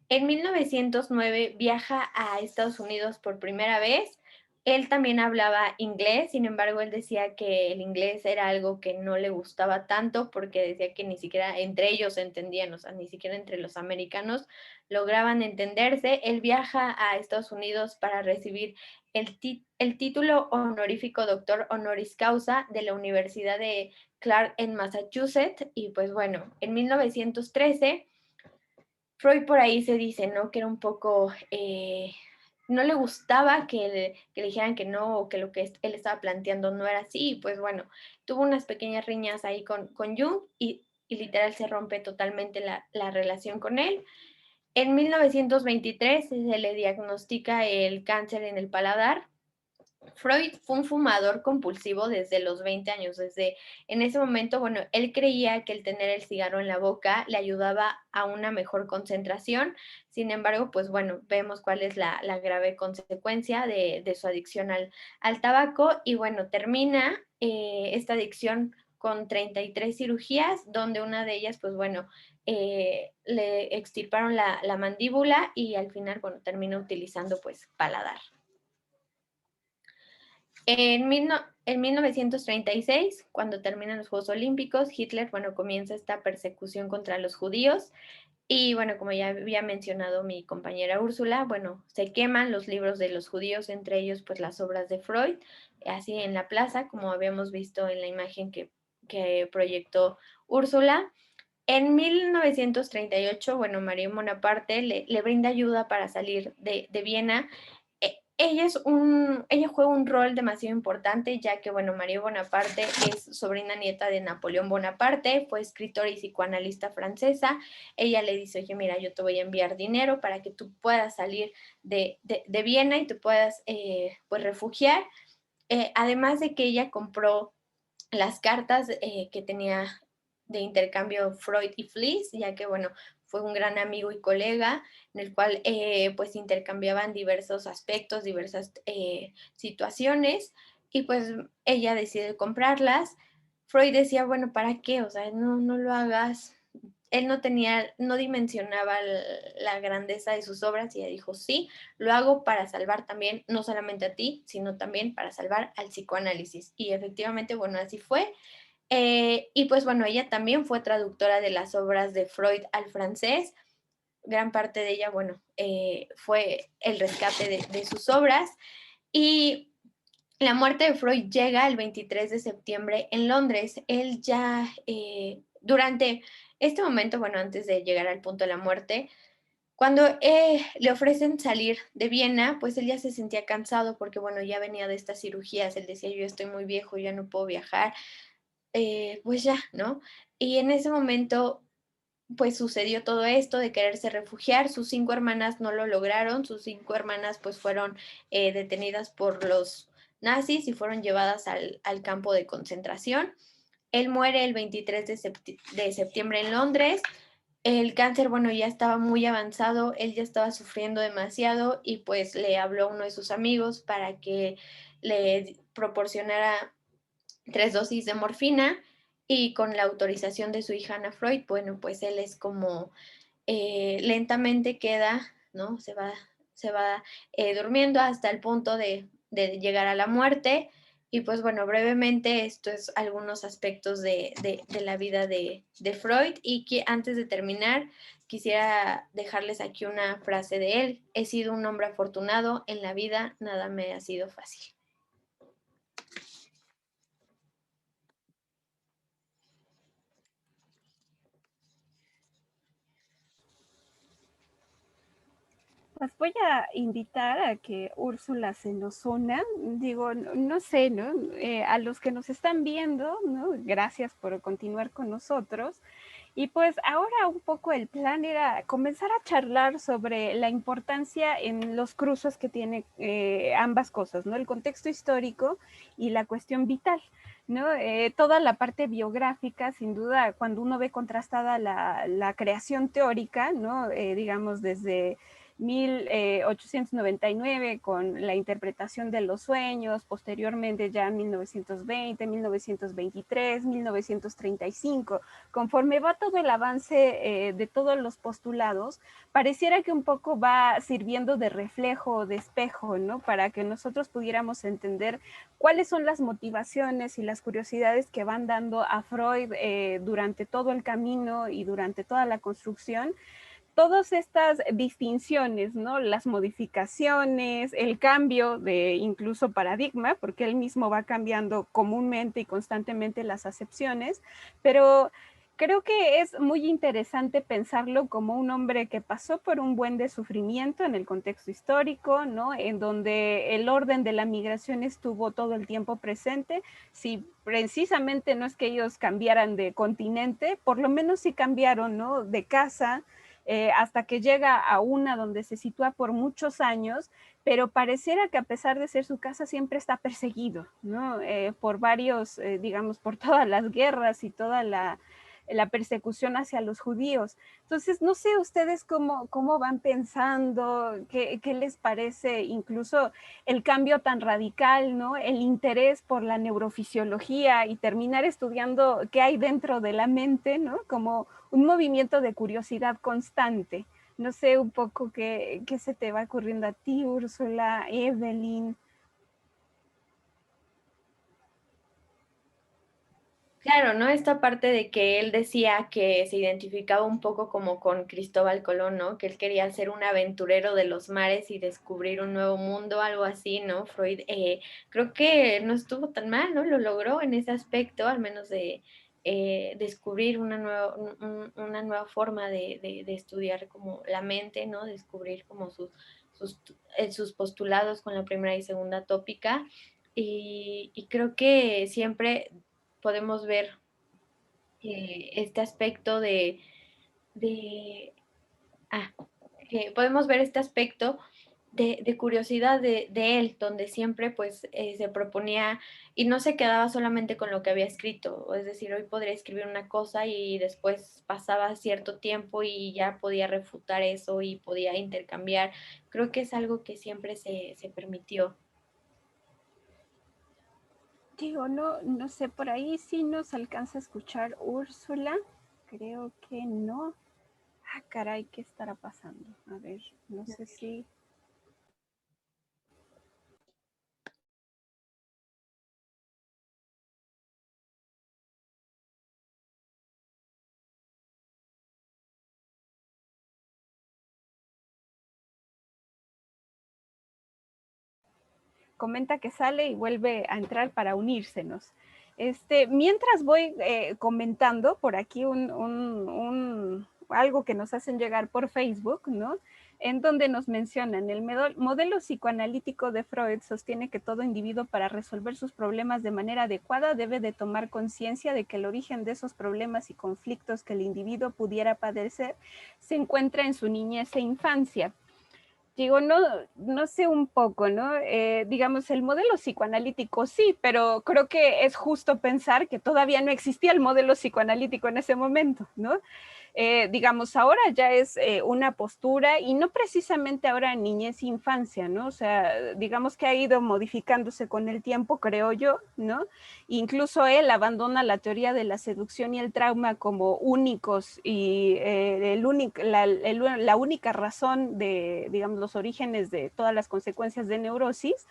En 1909 viaja a Estados Unidos por primera vez, Él también hablaba inglés, sin embargo, él decía que el inglés era algo que no le gustaba tanto porque decía que ni siquiera entre ellos se entendían, o sea, ni siquiera entre los americanos lograban entenderse. Él viaja a Estados Unidos para recibir el título honorífico doctor honoris causa de la Universidad de Clark en Massachusetts y pues bueno, en 1913 Freud por ahí se dice, ¿no? Que era un poco, no le gustaba que le dijeran que no o que lo que él estaba planteando no era así. Y pues bueno, tuvo unas pequeñas riñas ahí con Jung y literal se rompe totalmente la relación con él. En 1923 se le diagnostica el cáncer en el paladar. Freud fue un fumador compulsivo desde los 20 años, desde en ese momento, bueno, él creía que el tener el cigarro en la boca le ayudaba a una mejor concentración, sin embargo, pues bueno, vemos cuál es la grave consecuencia de su adicción al tabaco y bueno, termina esta adicción con 33 cirugías, donde una de ellas, pues bueno, le extirparon la mandíbula y al final, bueno, termina utilizando pues paladar. En 1936, cuando terminan los Juegos Olímpicos, Hitler, bueno, comienza esta persecución contra los judíos y, bueno, como ya había mencionado mi compañera Úrsula, bueno, se queman los libros de los judíos, entre ellos, pues, las obras de Freud, así en la plaza, como habíamos visto en la imagen que proyectó Úrsula. En 1938, bueno, María Bonaparte le brinda ayuda para salir de Viena. Ella juega un rol demasiado importante, ya que, bueno, María Bonaparte es sobrina nieta de Napoleón Bonaparte, fue escritora y psicoanalista francesa. Ella le dice, oye, mira, yo te voy a enviar dinero para que tú puedas salir de Viena y te puedas, pues, refugiar. Además de que ella compró las cartas que tenía de intercambio Freud y Fliess, ya que, bueno, fue un gran amigo y colega en el cual pues intercambiaban diversos aspectos, diversas situaciones y pues ella decide comprarlas. Freud decía, bueno, ¿para qué? O sea, no lo hagas. Él no dimensionaba la grandeza de sus obras y ella dijo, sí, lo hago para salvar también, no solamente a ti, sino también para salvar al psicoanálisis. Y efectivamente, bueno, así fue. Y pues bueno, ella también fue traductora de las obras de Freud al francés. Gran parte de ella, bueno, fue el rescate de sus obras. Y la muerte de Freud llega el 23 de septiembre en Londres. Él ya, durante este momento, bueno, antes de llegar al punto de la muerte, cuando le ofrecen salir de Viena, pues él ya se sentía cansado porque, bueno, ya venía de estas cirugías. Él decía, yo estoy muy viejo, ya no puedo viajar. Pues ya, ¿no? Y en ese momento, pues sucedió todo esto de quererse refugiar. Sus 5 hermanas no lo lograron. Sus 5 hermanas pues fueron detenidas por los nazis y fueron llevadas al campo de concentración. Él muere el 23 de septiembre en Londres. El cáncer, bueno, ya estaba muy avanzado, él ya estaba sufriendo demasiado y pues le habló a uno de sus amigos para que le proporcionara 3 dosis de morfina y con la autorización de su hija Ana Freud, bueno, pues él es como lentamente queda, ¿no? Se va durmiendo hasta el punto de llegar a la muerte. Y pues bueno, brevemente esto es algunos aspectos de la vida de Freud y que antes de terminar quisiera dejarles aquí una frase de él. He sido un hombre afortunado en la vida, nada me ha sido fácil. Pues voy a invitar a que Úrsula se nos una. Digo, no sé, ¿no? A los que nos están viendo, ¿no? Gracias por continuar con nosotros. Y pues ahora un poco el plan era comenzar a charlar sobre la importancia en los cruces que tiene ambas cosas, ¿no? El contexto histórico y la cuestión vital, ¿no? Toda la parte biográfica, sin duda, cuando uno ve contrastada la creación teórica, ¿no? Digamos, desde 1899 con la interpretación de los sueños, posteriormente ya 1920, 1923, 1935, conforme va todo el avance de todos los postulados, pareciera que un poco va sirviendo de reflejo, de espejo, ¿no? Para que nosotros pudiéramos entender cuáles son las motivaciones y las curiosidades que van dando a Freud durante todo el camino y durante toda la construcción. Todas estas distinciones, ¿no? Las modificaciones, el cambio de incluso paradigma, porque él mismo va cambiando comúnmente y constantemente las acepciones, pero creo que es muy interesante pensarlo como un hombre que pasó por un buen de sufrimiento en el contexto histórico, ¿no? En donde el orden de la migración estuvo todo el tiempo presente. Si precisamente no es que ellos cambiaran de continente, por lo menos sí cambiaron, ¿no? De casa, hasta que llega a una donde se sitúa por muchos años, pero pareciera que a pesar de ser su casa siempre está perseguido, ¿no? Por varios, digamos, por todas las guerras y toda la persecución hacia los judíos. Entonces, no sé ustedes cómo van pensando, qué les parece incluso el cambio tan radical, ¿no? El interés por la neurofisiología y terminar estudiando qué hay dentro de la mente, ¿no? Como un movimiento de curiosidad constante. No sé un poco qué se te va ocurriendo a ti, Úrsula, Evelyn. Claro, ¿no? Esta parte de que él decía que se identificaba un poco como con Cristóbal Colón, ¿no? Que él quería ser un aventurero de los mares y descubrir un nuevo mundo, algo así, ¿no? Freud, creo que no estuvo tan mal, ¿no? Lo logró en ese aspecto, al menos de descubrir una nueva forma de estudiar como la mente, ¿no? Descubrir como sus postulados con la primera y segunda tópica. Y creo que siempre podemos ver este aspecto de ah, podemos ver este aspecto de curiosidad de él, donde siempre pues se proponía y no se quedaba solamente con lo que había escrito, es decir, hoy podría escribir una cosa y después pasaba cierto tiempo y ya podía refutar eso y podía intercambiar. Creo que es algo que siempre se permitió. Digo, no sé, por ahí sí nos alcanza a escuchar Úrsula. Creo que no. Ah, caray, ¿qué estará pasando? A ver, no sé si... Comenta que sale y vuelve a entrar para unírsenos. Mientras voy comentando por aquí algo que nos hacen llegar por Facebook, ¿no? En donde nos mencionan, el modelo psicoanalítico de Freud sostiene que todo individuo para resolver sus problemas de manera adecuada debe de tomar conciencia de que el origen de esos problemas y conflictos que el individuo pudiera padecer se encuentra en su niñez e infancia. Digo, no sé un poco, ¿no? Digamos, el modelo psicoanalítico sí, pero creo que es justo pensar que todavía no existía el modelo psicoanalítico en ese momento, ¿no? Digamos, ahora ya es una postura y no precisamente ahora en niñez e infancia, ¿no? O sea, digamos que ha ido modificándose con el tiempo, creo yo, ¿no? Incluso él abandona la teoría de la seducción y el trauma como únicos y la única razón de, digamos, los orígenes de todas las consecuencias de neurosis,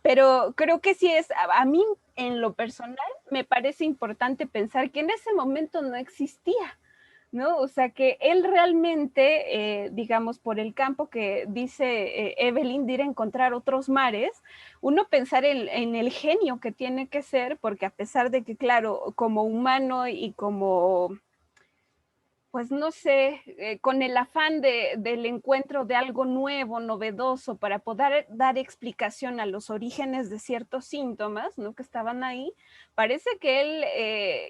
pero creo que sí es, a mí en lo personal me parece importante pensar que en ese momento no existía, ¿no? O sea, que él realmente, digamos, por el campo que dice Evelyn, de ir a encontrar otros mares, uno pensar en el genio que tiene que ser, porque a pesar de que, claro, como humano y como pues no sé, con el afán del encuentro de algo nuevo, novedoso, para poder dar explicación a los orígenes de ciertos síntomas, ¿no? Que estaban ahí, parece que él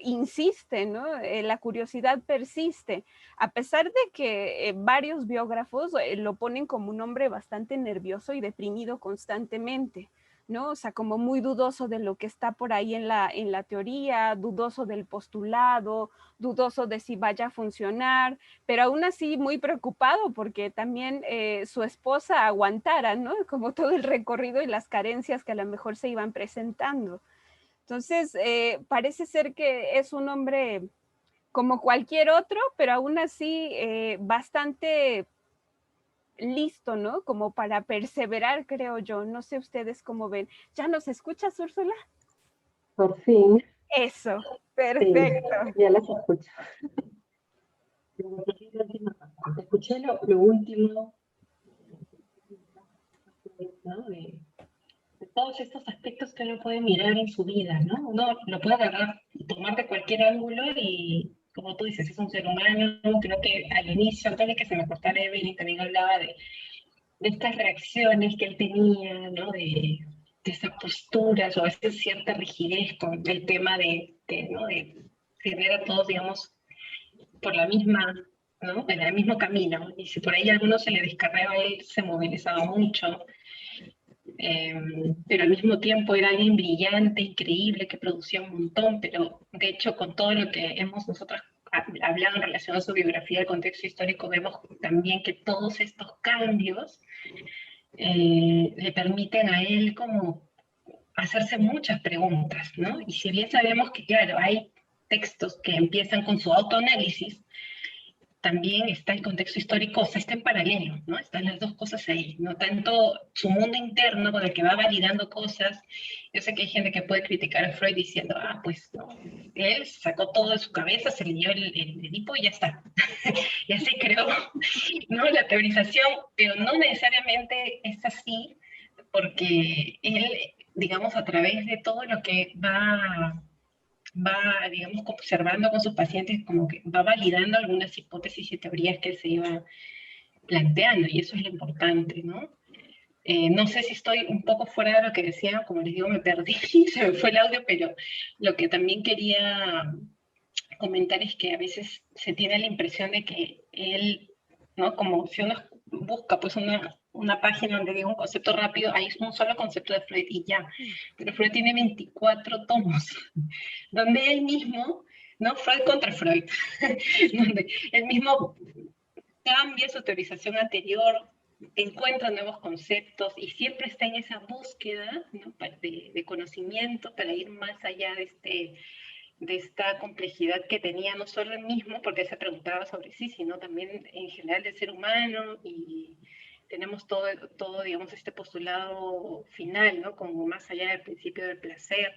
insiste, ¿no? La curiosidad persiste, a pesar de que varios biógrafos lo ponen como un hombre bastante nervioso y deprimido constantemente. ¿no? O sea, como muy dudoso de lo que está por ahí en la teoría, dudoso del postulado, dudoso de si vaya a funcionar, pero aún así muy preocupado porque también su esposa aguantara, ¿no? Como todo el recorrido y las carencias que a lo mejor se iban presentando. Entonces, parece ser que es un hombre como cualquier otro, pero aún así bastante listo, ¿no? Como para perseverar, creo yo. No sé ustedes cómo ven. ¿Ya nos escuchas, Úrsula? Por fin, Eso, sí, perfecto. ya las escucho. Escuché lo último, ¿no? De todos estos aspectos que uno puede mirar en su vida, ¿no? Uno lo puede agarrar, tomar de cualquier ángulo y, como tú dices, es un ser humano. Creo que al inicio, antes de que se me cortara Evelyn, también hablaba de estas reacciones que él tenía, ¿no? De esas posturas o a veces cierta rigidez con el tema ¿no? de tener a todos, digamos, por la misma, ¿no? En el mismo camino. Y si por ahí a alguno se le descargaba, él se movilizaba mucho. Eh, pero al mismo tiempo era alguien brillante, increíble, que producía un montón, pero de hecho con todo lo que hemos nosotros hablado en relación a su biografía, el contexto histórico, vemos también que todos estos cambios le permiten a él como hacerse muchas preguntas, ¿no? Y si bien sabemos que, claro, hay textos que empiezan con su autoanálisis, también está el contexto histórico, o sea, está en paralelo, ¿no? Están las dos cosas ahí, ¿no? Tanto su mundo interno con el que va validando cosas. Yo sé que hay gente que puede criticar a Freud diciendo, ah, pues, ¿no? Él sacó todo de su cabeza, se leyó el Edipo y ya está. Ya se creó, ¿no? La teorización, pero no necesariamente es así, porque él, digamos, a través de todo lo que va, digamos, observando con sus pacientes, como que va validando algunas hipótesis y teorías que él se iba planteando, y eso es lo importante, ¿no? No sé si estoy un poco fuera de lo que decía, como les digo, me perdí, se me fue el audio, pero lo que también quería comentar es que a veces se tiene la impresión de que él, ¿no? Como si uno busca pues una página donde diga un concepto rápido, hay un solo concepto de Freud y ya. Pero Freud tiene 24 tomos, donde él mismo, ¿no? Freud contra Freud, donde él mismo cambia su teorización anterior, encuentra nuevos conceptos y siempre está en esa búsqueda, ¿no? de conocimiento para ir más allá de esta complejidad que tenía no solo él mismo, porque se preguntaba sobre sí, sino también en general del ser humano, y tenemos todo digamos, este postulado final, ¿no? Como más allá del principio del placer,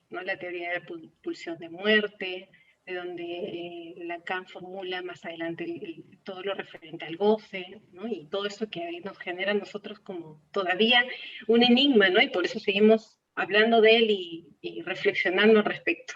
¿no? La teoría de la pulsión de muerte, de donde Lacan formula más adelante todo lo referente al goce, ¿no? Y todo esto que nos genera a nosotros como todavía un enigma, ¿no? Y por eso seguimos hablando de él y reflexionando al respecto.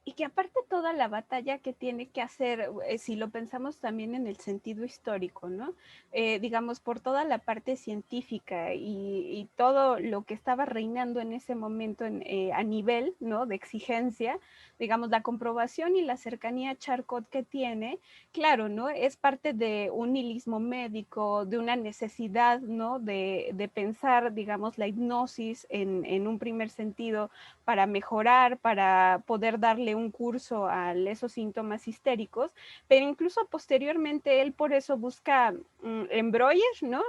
Y que aparte toda la batalla que tiene que hacer, si lo pensamos también en el sentido histórico, ¿no? Digamos, por toda la parte científica y todo lo que estaba reinando en ese momento a nivel, ¿no? De exigencia, digamos, la comprobación y la cercanía a Charcot que tiene, claro, ¿no? Es parte de un nihilismo médico, de una necesidad, ¿no? De pensar, digamos, la hipnosis en un primer sentido para mejorar, para poder darle un curso a esos síntomas histéricos, pero incluso posteriormente él por eso busca en Breuer, ¿no?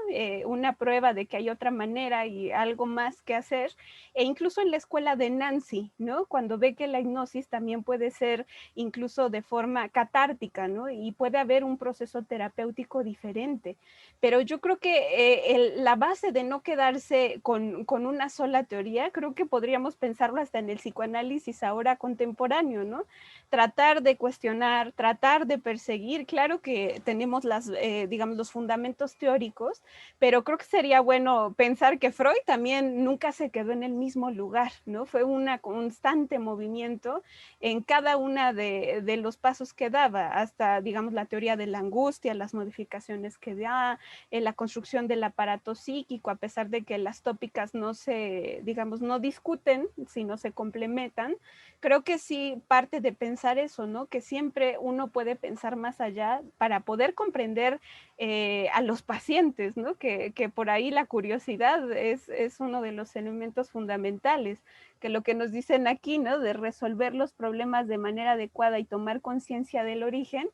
Una prueba de que hay otra manera y algo más que hacer, e incluso en la escuela de Nancy, ¿no? Cuando ve que la hipnosis también puede ser incluso de forma catártica, ¿no? Y puede haber un proceso terapéutico diferente. Pero yo creo que la base de no quedarse con una sola teoría, creo que podríamos pensarlo hasta en el psicoanálisis ahora contemporáneo, ¿no? Tratar de cuestionar, tratar de perseguir, claro que tenemos digamos, los fundamentos teóricos, pero creo que sería bueno pensar que Freud también nunca se quedó en el mismo lugar, ¿no? Fue un constante movimiento en cada una de los pasos que daba, hasta, digamos, la teoría de la angustia, las modificaciones que da, la construcción del aparato psíquico, a pesar de que las tópicas no se, digamos, no discuten, sino se complementan. Creo que sí parte de pensar eso, ¿no? Que siempre uno puede pensar más allá para poder comprender a los pacientes, ¿no? Que por ahí la curiosidad es uno de los elementos fundamentales, que lo que nos dicen aquí, ¿no? De resolver los problemas de manera adecuada y tomar conciencia del origen.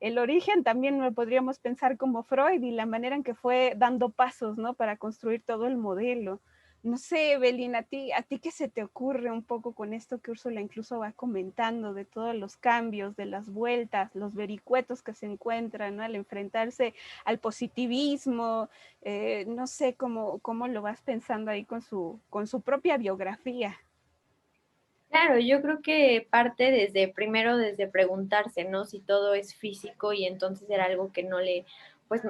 El origen también lo podríamos pensar como Freud y la manera en que fue dando pasos, ¿no? Para construir todo el modelo. No sé, Evelyn, ¿a ti qué se te ocurre un poco con esto que Úrsula incluso va comentando de todos los cambios, de las vueltas, los vericuetos que se encuentran, ¿no? Al enfrentarse al positivismo? No sé cómo lo vas pensando ahí con su propia biografía. Claro, yo creo que parte primero desde preguntarse, ¿no? Si todo es físico y entonces era algo que pues,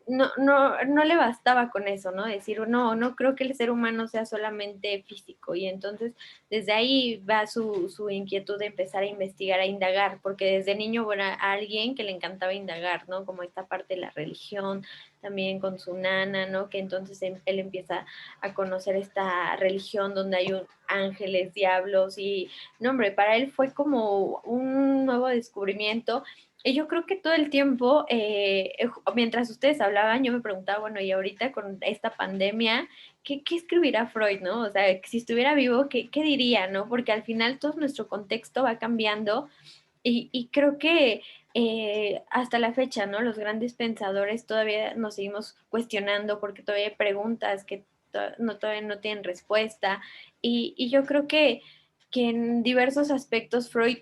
no le bastaba con eso, ¿no? Decir, no creo que el ser humano sea solamente físico. Y entonces desde ahí va su inquietud de empezar a investigar, a indagar, porque desde niño era alguien que le encantaba indagar, ¿no? Como esta parte de la religión, también con su nana, ¿no? Que entonces él empieza a conocer esta religión donde hay ángeles, diablos y, no, hombre, para él fue como un nuevo descubrimiento. Y yo creo que todo el tiempo, mientras ustedes hablaban, yo me preguntaba, bueno, y ahorita con esta pandemia, ¿qué escribirá Freud, no? O sea, si estuviera vivo, ¿qué diría, no? Porque al final todo nuestro contexto va cambiando y creo que hasta la fecha, ¿no? Los grandes pensadores todavía nos seguimos cuestionando porque todavía hay preguntas que todavía no tienen respuesta. Y yo creo que en diversos aspectos Freud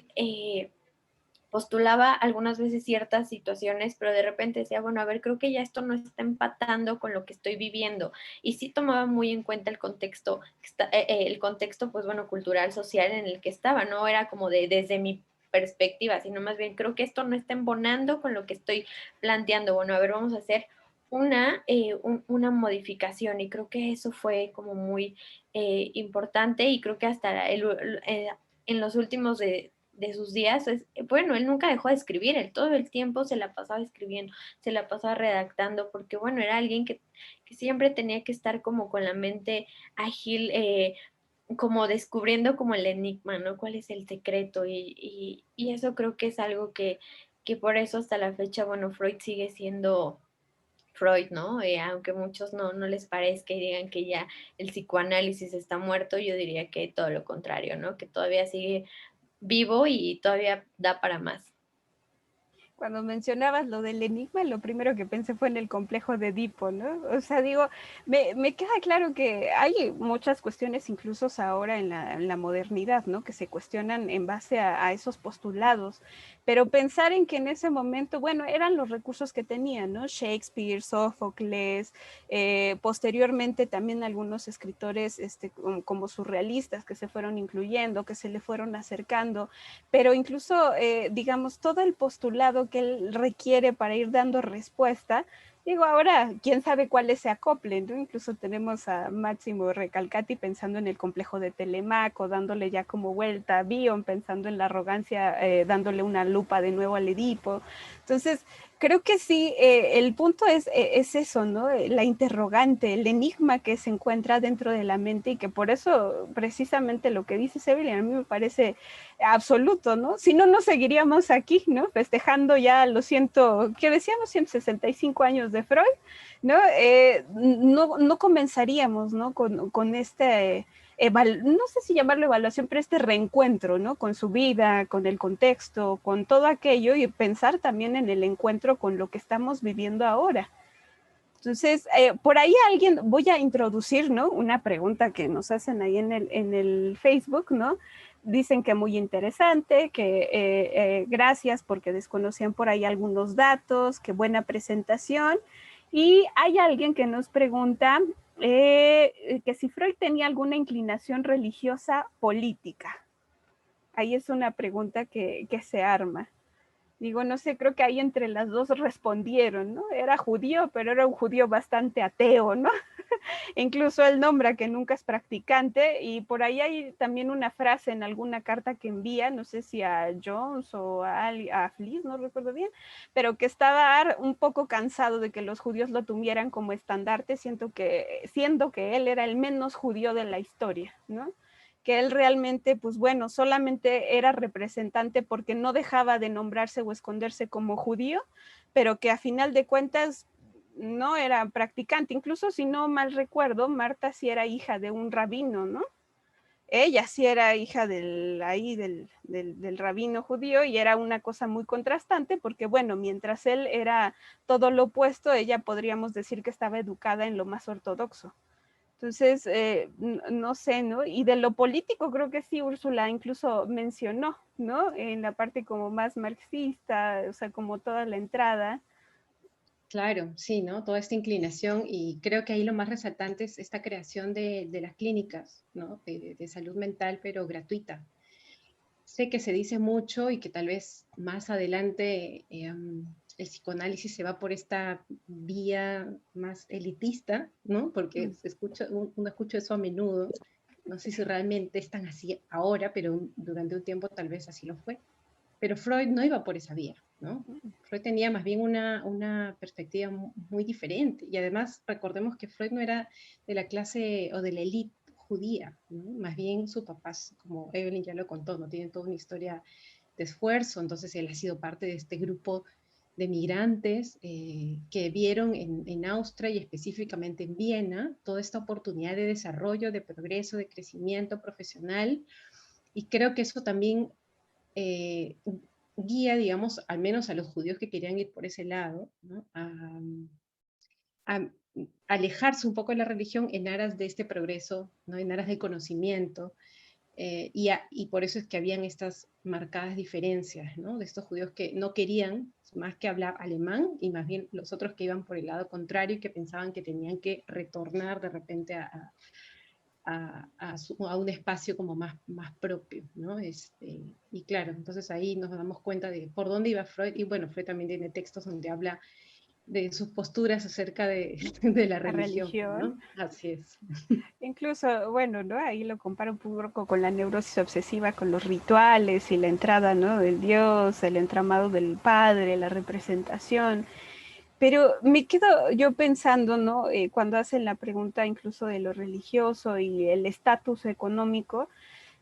postulaba algunas veces ciertas situaciones, pero de repente decía, bueno, a ver, creo que ya esto no está empatando con lo que estoy viviendo. Y sí tomaba muy en cuenta el contexto, el contexto, pues bueno, cultural, social en el que estaba, no era como desde mi perspectiva, sino más bien creo que esto no está embonando con lo que estoy planteando. Bueno, a ver, vamos a hacer una modificación y creo que eso fue como muy importante y creo que hasta en los últimos de sus días, bueno, él nunca dejó de escribir, él todo el tiempo se la pasaba escribiendo, se la pasaba redactando, porque bueno, era alguien que siempre tenía que estar como con la mente ágil, como descubriendo como el enigma, ¿no? ¿Cuál es el secreto? Y eso creo que es algo que por eso hasta la fecha, bueno, Freud sigue siendo Freud, ¿no? Aunque muchos no les parezca y digan que ya el psicoanálisis está muerto, yo diría que todo lo contrario, ¿no? Que todavía sigue vivo y todavía da para más. Cuando mencionabas lo del enigma, lo primero que pensé fue en el complejo de Edipo, ¿no? O sea, digo, me queda claro que hay muchas cuestiones, incluso ahora en la modernidad, ¿no? Que se cuestionan en base a esos postulados, pero pensar en que en ese momento, bueno, eran los recursos que tenían, ¿no? Shakespeare, Sófocles, posteriormente también algunos escritores como surrealistas que se fueron incluyendo, que se le fueron acercando, pero incluso, digamos, todo el postulado que él requiere para ir dando respuesta, digo, ahora, quién sabe cuáles se acoplen, ¿no? Incluso tenemos a Máximo Recalcati pensando en el complejo de Telemaco, dándole ya como vuelta a Bion, pensando en la arrogancia, dándole una lupa de nuevo al Edipo. Entonces, creo que sí, el punto es eso, ¿no? La interrogante, el enigma que se encuentra dentro de la mente y que por eso precisamente lo que dice Evelyn a mí me parece absoluto, ¿no? Si no, no seguiríamos aquí, ¿no? Festejando ya los ¿qué decíamos? 165 años de Freud, ¿no? No comenzaríamos, ¿no? Con este no sé si llamarlo evaluación, pero este reencuentro, ¿no? Con su vida, con el contexto, con todo aquello y pensar también en el encuentro con lo que estamos viviendo ahora. Entonces, por ahí voy a introducir, ¿no? Una pregunta que nos hacen ahí en el Facebook, ¿no? Dicen que muy interesante, que gracias porque desconocían por ahí algunos datos, que buena presentación. Y hay alguien que nos pregunta que si Freud tenía alguna inclinación religiosa política. Ahí es una pregunta que se arma. Digo, no sé, creo que ahí entre las dos respondieron, ¿no? Era judío, pero era un judío bastante ateo, ¿no? Incluso él nombra que nunca es practicante y por ahí hay también una frase en alguna carta que envía, no sé si a Jones o a Fliss, no recuerdo bien, pero que estaba un poco cansado de que los judíos lo tuvieran como estandarte, siendo que él era el menos judío de la historia, ¿no? Que él realmente, pues bueno, solamente era representante porque no dejaba de nombrarse o esconderse como judío, pero que a final de cuentas no era practicante. Incluso si no mal recuerdo, Marta sí era hija de un rabino, ¿no? Ella sí era hija del rabino judío, y era una cosa muy contrastante porque, bueno, mientras él era todo lo opuesto, ella podríamos decir que estaba educada en lo más ortodoxo. Entonces, no sé, ¿no? Y de lo político creo que sí, Úrsula incluso mencionó, ¿no? En la parte como más marxista, o sea, como toda la entrada. Claro, sí, ¿no? Toda esta inclinación, y creo que ahí lo más resaltante es esta creación de las clínicas, ¿no? De salud mental, pero gratuita. Sé que se dice mucho y que tal vez más adelante el psicoanálisis se va por esta vía más elitista, ¿no? Porque uno escucha eso a menudo. No sé si realmente es tan así ahora, pero durante un tiempo tal vez así lo fue. Pero Freud no iba por esa vía, ¿no? Freud tenía más bien una perspectiva muy diferente. Y además recordemos que Freud no era de la clase o de la élite judía, ¿no? Más bien su papá, como Evelyn ya lo contó, no tiene toda una historia de esfuerzo, entonces él ha sido parte de este grupo de migrantes que vieron en Austria y específicamente en Viena toda esta oportunidad de desarrollo, de progreso, de crecimiento profesional, y creo que eso también guía, digamos, al menos a los judíos que querían ir por ese lado, ¿no? A alejarse un poco de la religión en aras de este progreso, ¿no? En aras del conocimiento, y por eso es que habían estas marcadas diferencias, ¿no? De estos judíos que no querían más que hablar alemán, y más bien los otros que iban por el lado contrario y que pensaban que tenían que retornar de repente a un espacio como más propio, ¿no? Y claro, entonces ahí nos damos cuenta de por dónde iba Freud, y bueno, Freud también tiene textos donde habla de sus posturas acerca de la La religión, religión. ¿no? Así es. Incluso, bueno, ¿no? Ahí lo comparo un poco con la neurosis obsesiva, con los rituales y la entrada, ¿no? Del Dios, el entramado del Padre, la representación. Pero me quedo yo pensando, ¿no? Cuando hacen la pregunta incluso de lo religioso y el estatus económico,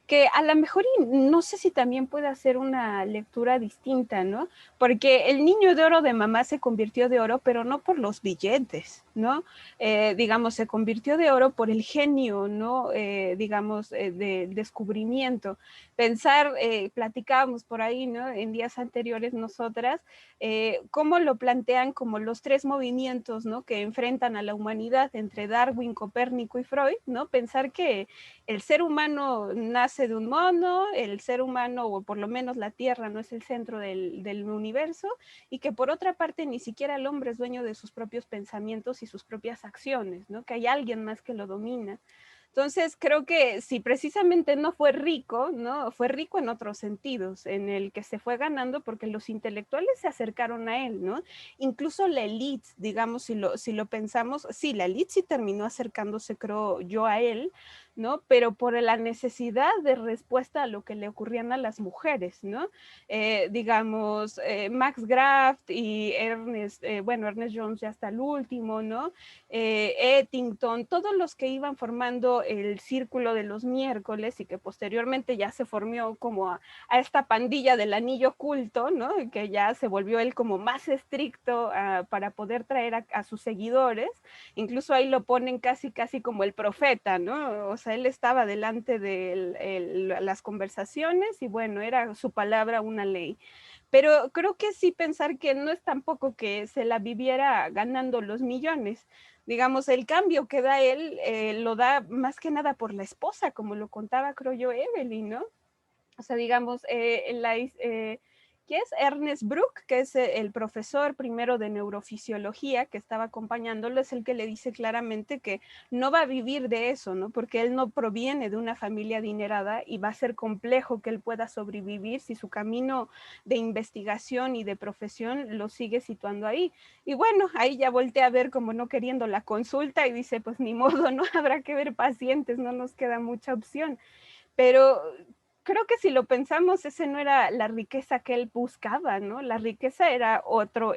que a lo mejor, y no sé si también puede hacer una lectura distinta, ¿no? Porque el niño de oro de mamá se convirtió de oro, pero no por los billetes, ¿no? Digamos, se convirtió de oro por el genio, ¿no? Digamos, del descubrimiento. Pensar, platicábamos por ahí, ¿no? En días anteriores nosotras, cómo lo plantean como los tres movimientos, ¿no? Que enfrentan a la humanidad entre Darwin, Copérnico y Freud, ¿no? Pensar que el ser humano nace de un mono, el ser humano, o por lo menos la Tierra, no es el centro del universo, y que por otra parte ni siquiera el hombre es dueño de sus propios pensamientos y sus propias acciones, ¿no? Que hay alguien más que lo domina. Entonces, creo que si precisamente no fue rico, ¿no? Fue rico en otros sentidos, en el que se fue ganando porque los intelectuales se acercaron a él, ¿no? Incluso la élite, digamos, si lo pensamos, sí, la élite sí terminó acercándose, creo yo, a él, ¿no? Pero por la necesidad de respuesta a lo que le ocurrían a las mujeres, ¿no? Digamos, Max Graf y Ernest, bueno, Ernest Jones ya hasta el último, ¿no? Ettington, todos los que iban formando el círculo de los miércoles y que posteriormente ya se formó como a esta pandilla del anillo oculto, ¿no? Que ya se volvió él como más estricto para poder traer a sus seguidores. Incluso ahí lo ponen casi como el profeta, ¿no? O sea, él estaba delante de las conversaciones y bueno, era su palabra una ley. Pero creo que sí pensar que no es tampoco que se la viviera ganando los millones. Digamos, el cambio que da él lo da más que nada por la esposa, como lo contaba, creo yo, Evelyn, ¿no? O sea, digamos, ¿qué es? Ernest Bruck, que es el profesor primero de neurofisiología que estaba acompañándolo, es el que le dice claramente que no va a vivir de eso, ¿no? Porque él no proviene de una familia adinerada y va a ser complejo que él pueda sobrevivir si su camino de investigación y de profesión lo sigue situando ahí. Y bueno, ahí ya voltea a ver como no queriendo la consulta y dice, pues ni modo, no habrá que ver pacientes, no nos queda mucha opción. Pero creo que si lo pensamos, ese no era la riqueza que él buscaba, ¿no? La riqueza era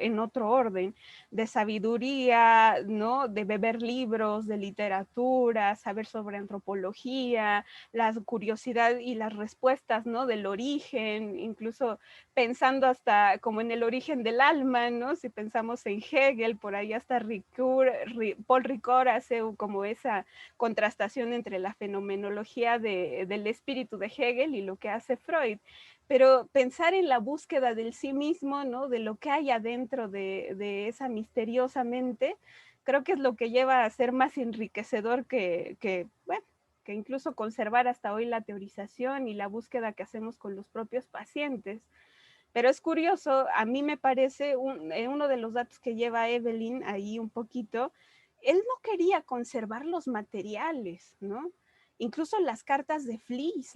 en otro orden, de sabiduría, ¿no? De beber libros, de literatura, saber sobre antropología, la curiosidad y las respuestas, ¿no? Del origen, incluso pensando hasta como en el origen del alma, ¿no? Si pensamos en Hegel, por ahí hasta Paul Ricoeur hace como esa contrastación entre la fenomenología del espíritu de Hegel y lo que hace Freud, pero pensar en la búsqueda del sí mismo, ¿no? De lo que hay adentro de esa misteriosa mente, creo que es lo que lleva a ser más enriquecedor bueno, que incluso conservar hasta hoy la teorización y la búsqueda que hacemos con los propios pacientes. Pero es curioso, a mí me parece uno de los datos que lleva Evelyn ahí un poquito, él no quería conservar los materiales, ¿no? Incluso las cartas de Fliess,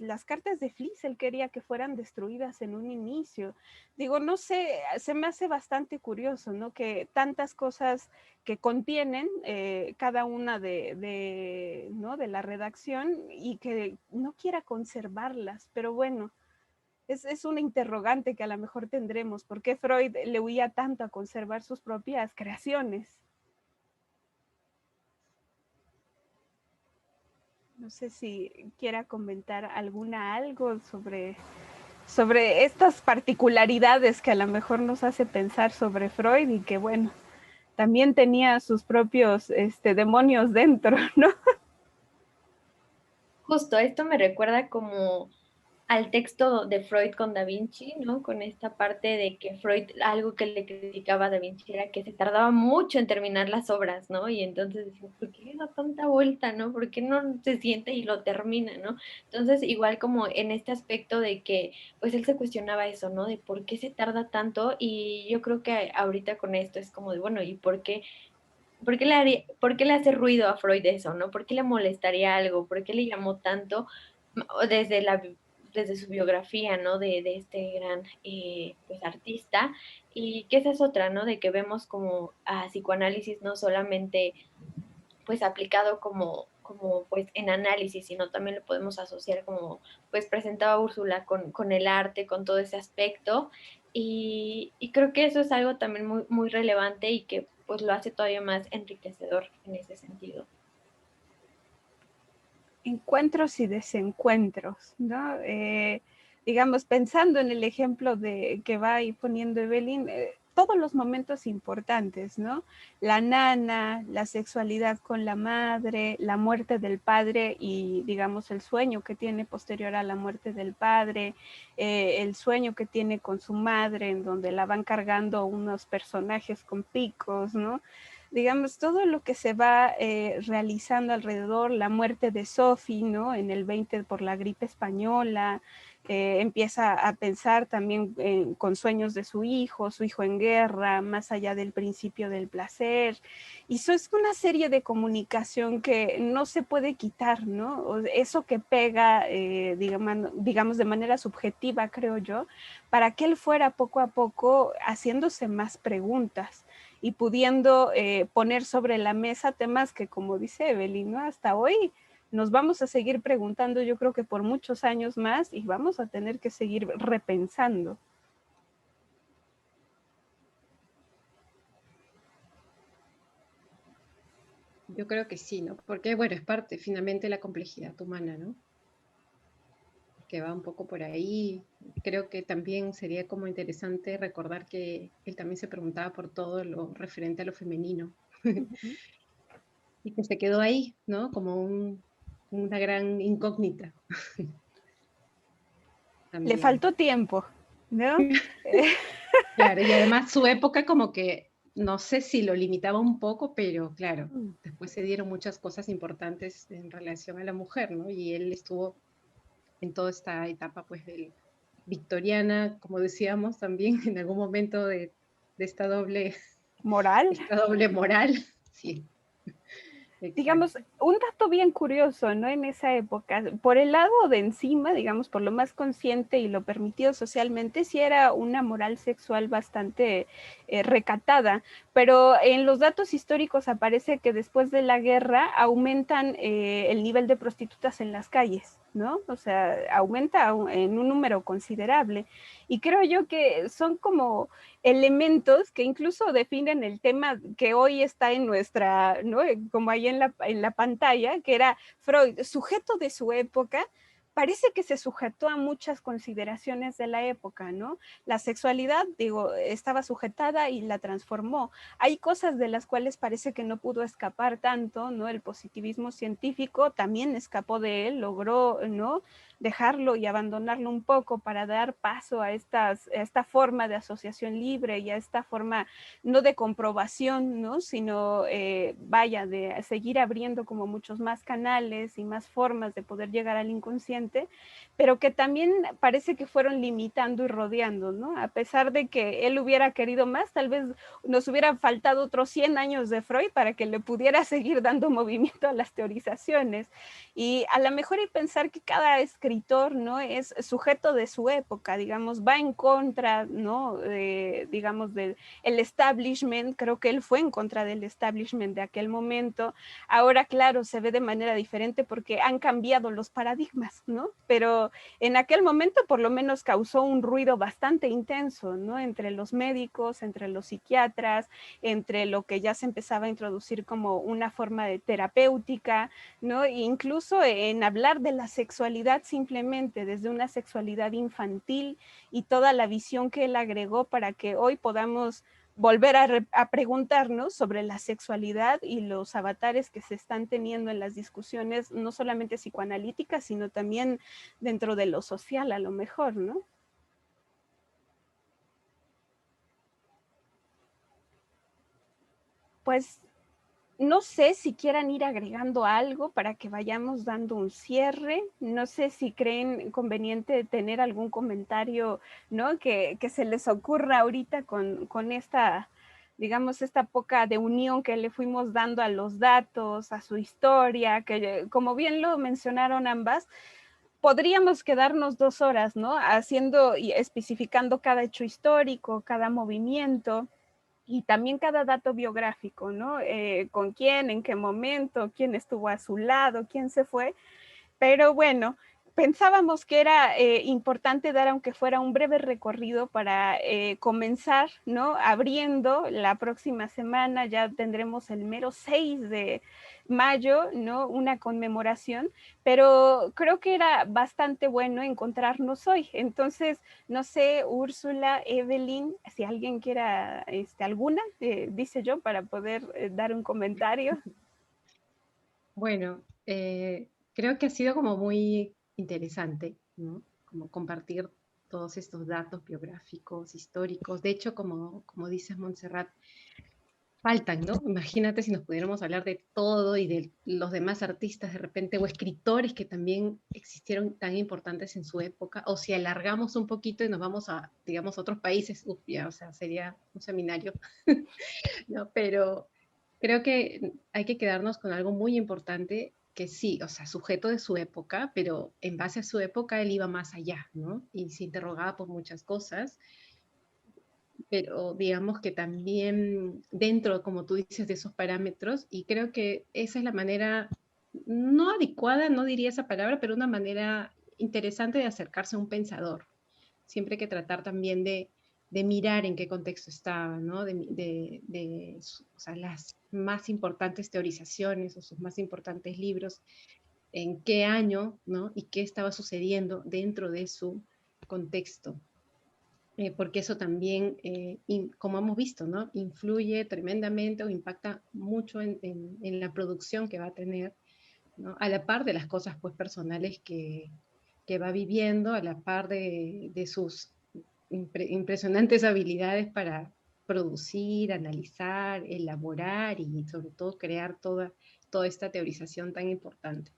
él quería que fueran destruidas en un inicio. Digo, no sé, se me hace bastante curioso, ¿no? Que tantas cosas que contienen cada una ¿no? de la redacción y que no quiera conservarlas, pero bueno, es una interrogante que a lo mejor tendremos. ¿Por qué Freud le huía tanto a conservar sus propias creaciones? No sé si quiera comentar algo sobre estas particularidades que a lo mejor nos hace pensar sobre Freud y que, bueno, también tenía sus propios demonios dentro, ¿no? Justo, esto me recuerda como al texto de Freud con Da Vinci, ¿no? Con esta parte de que Freud, algo que le criticaba a Da Vinci era que se tardaba mucho en terminar las obras, ¿no? Y entonces decía, ¿por qué le da tanta vuelta, no? ¿Por qué no se siente y lo termina, no? Entonces, igual como en este aspecto de que, pues él se cuestionaba eso, ¿no? De por qué se tarda tanto y yo creo que ahorita con esto es como de, bueno, ¿y por qué? ¿Por qué le hace ruido a Freud eso, no? ¿Por qué le molestaría algo? ¿Por qué le llamó tanto desde desde su biografía, ¿no? De este gran pues, artista? Y que esa es otra, ¿no? De que vemos como a psicoanálisis no solamente pues aplicado como pues en análisis, sino también lo podemos asociar como pues presentaba Úrsula con el arte, con todo ese aspecto. Y creo que eso es algo también muy relevante y que pues lo hace todavía más enriquecedor en ese sentido. Encuentros y desencuentros, ¿no? Digamos, pensando en el ejemplo que va ahí poniendo Evelyn, todos los momentos importantes, ¿no? La nana, la sexualidad con la madre, la muerte del padre y, digamos, el sueño que tiene posterior a la muerte del padre, el sueño que tiene con su madre, en donde la van cargando unos personajes con picos, ¿no? Digamos, todo lo que se va realizando alrededor, la muerte de Sophie, ¿no? En el 20 por la gripe española, empieza a pensar también con sueños de su hijo en guerra, más allá del principio del placer, y eso es una serie de comunicación que no se puede quitar, ¿no? Eso que pega, digamos, de manera subjetiva, creo yo, para que él fuera poco a poco haciéndose más preguntas y pudiendo poner sobre la mesa temas que, como dice Evelyn, ¿no? Hasta hoy nos vamos a seguir preguntando, yo creo que por muchos años más, y vamos a tener que seguir repensando. Yo creo que sí, ¿no? Porque, bueno, es parte finalmente de la complejidad humana, ¿no? Que va un poco por ahí. Creo que también sería como interesante recordar que él también se preguntaba por todo lo referente a lo femenino. Y que se quedó ahí, ¿no? Como una gran incógnita. Le También. faltó tiempo, ¿no? Claro, y además su época como que, no sé si lo limitaba un poco, pero claro, después se dieron muchas cosas importantes en relación a la mujer, ¿no? Y él estuvo en toda esta etapa, pues, del victoriana, como decíamos también, en algún momento de Moral. esta doble moral. Sí, Digamos, exacto. un dato bien curioso, ¿no? En esa época, por el lado de encima, digamos, por lo más consciente y lo permitido socialmente, sí era una moral sexual bastante recatada, pero en los datos históricos aparece que después de la guerra aumentan el nivel de prostitutas en las calles, ¿no? O sea, aumenta en un número considerable. Y creo yo que son como elementos que incluso definen el tema que hoy está en nuestra, ¿no? Como ahí en la pantalla, que era Freud, sujeto de su época, parece que se sujetó a muchas consideraciones de la época, ¿no? La sexualidad, digo, estaba sujetada y la transformó. Hay cosas de las cuales parece que no pudo escapar tanto, ¿no? El positivismo científico también escapó de él, logró, ¿no? Dejarlo y abandonarlo un poco para dar paso a esta forma de asociación libre y a esta forma no de comprobación, ¿no? Sino, vaya, de seguir abriendo como muchos más canales y más formas de poder llegar al inconsciente, pero que también parece que fueron limitando y rodeando, ¿no? A pesar de que él hubiera querido más, tal vez nos hubiera faltado otros 100 años de Freud para que le pudiera seguir dando movimiento a las teorizaciones. Y a lo mejor hay pensar que cada escritor, ¿no? Es sujeto de su época, digamos, va en contra, ¿no? Digamos, del el establishment, creo que él fue en contra del establishment de aquel momento. Ahora, claro, se ve de manera diferente porque han cambiado los paradigmas, ¿no? Pero en aquel momento por lo menos causó un ruido bastante intenso, ¿no? Entre los médicos, entre los psiquiatras, entre lo que ya se empezaba a introducir como una forma de terapéutica, ¿no? E incluso en hablar de la sexualidad simplemente desde una sexualidad infantil y toda la visión que él agregó para que hoy podamos volver a preguntarnos sobre la sexualidad y los avatares que se están teniendo en las discusiones, no solamente psicoanalíticas, sino también dentro de lo social a lo mejor, ¿no? Pues no sé si quieran ir agregando algo para que vayamos dando un cierre. No sé si creen conveniente tener algún comentario, ¿no? Que se les ocurra ahorita con esta, digamos, esta poca de unión que le fuimos dando a los datos, a su historia, que como bien lo mencionaron ambas, podríamos quedarnos 2 horas, ¿no? Haciendo y especificando cada hecho histórico, cada movimiento y también cada dato biográfico, ¿no? Con quién, en qué momento, quién estuvo a su lado, quién se fue. Pero bueno, pensábamos que era importante dar aunque fuera un breve recorrido para comenzar, ¿no? Abriendo la próxima semana, ya tendremos el mero 6 de mayo, ¿no? Una conmemoración, pero creo que era bastante bueno encontrarnos hoy. Entonces, no sé, Úrsula, Evelyn, si alguien quiera alguna, dice yo, para poder dar un comentario. Bueno, creo que ha sido como muy interesante, ¿no? Como compartir todos estos datos biográficos, históricos. De hecho, como dices, Montserrat, faltan, ¿no? Imagínate si nos pudiéramos hablar de todo y de los demás artistas de repente o escritores que también existieron tan importantes en su época, o si alargamos un poquito y nos vamos a, digamos, otros países, uf, ya, o sea, sería un seminario, ¿no? Pero creo que hay que quedarnos con algo muy importante que sí, o sea, sujeto de su época, pero en base a su época él iba más allá, ¿no? Y se interrogaba por muchas cosas, pero digamos que también dentro, como tú dices, de esos parámetros, y creo que esa es la manera, no adecuada, no diría esa palabra, pero una manera interesante de acercarse a un pensador. Siempre hay que tratar también de mirar en qué contexto estaba, ¿no? O sea, las más importantes teorizaciones o sus más importantes libros, en qué año, ¿no? Y qué estaba sucediendo dentro de su contexto. Porque eso también, como hemos visto, ¿no? Influye tremendamente o impacta mucho en la producción que va a tener, ¿no? A la par de las cosas pues personales que va viviendo, a la par de sus impresionantes habilidades para producir, analizar, elaborar y sobre todo crear toda esta teorización tan importante.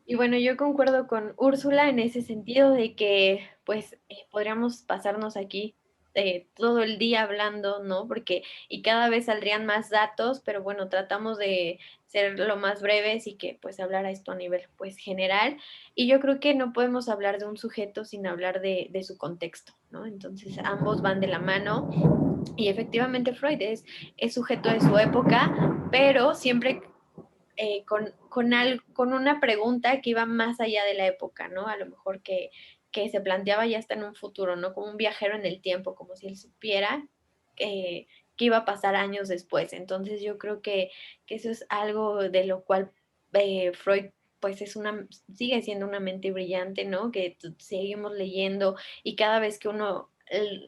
Y bueno, yo concuerdo con Úrsula en ese sentido de que pues podríamos pasarnos aquí todo el día hablando, ¿no? Porque, y cada vez saldrían más datos, pero bueno, tratamos de ser lo más breves y que pues hablar a esto a nivel pues general. Y yo creo que no podemos hablar de un sujeto sin hablar de su contexto, ¿no? Entonces ambos van de la mano y efectivamente Freud es sujeto de su época, pero siempre con una pregunta que iba más allá de la época, ¿no? A lo mejor que se planteaba ya hasta en un futuro, ¿no? Como un viajero en el tiempo, como si él supiera qué iba a pasar años después. Entonces yo creo que eso es algo de lo cual Freud pues sigue siendo una mente brillante, ¿no? Que seguimos leyendo y cada vez que uno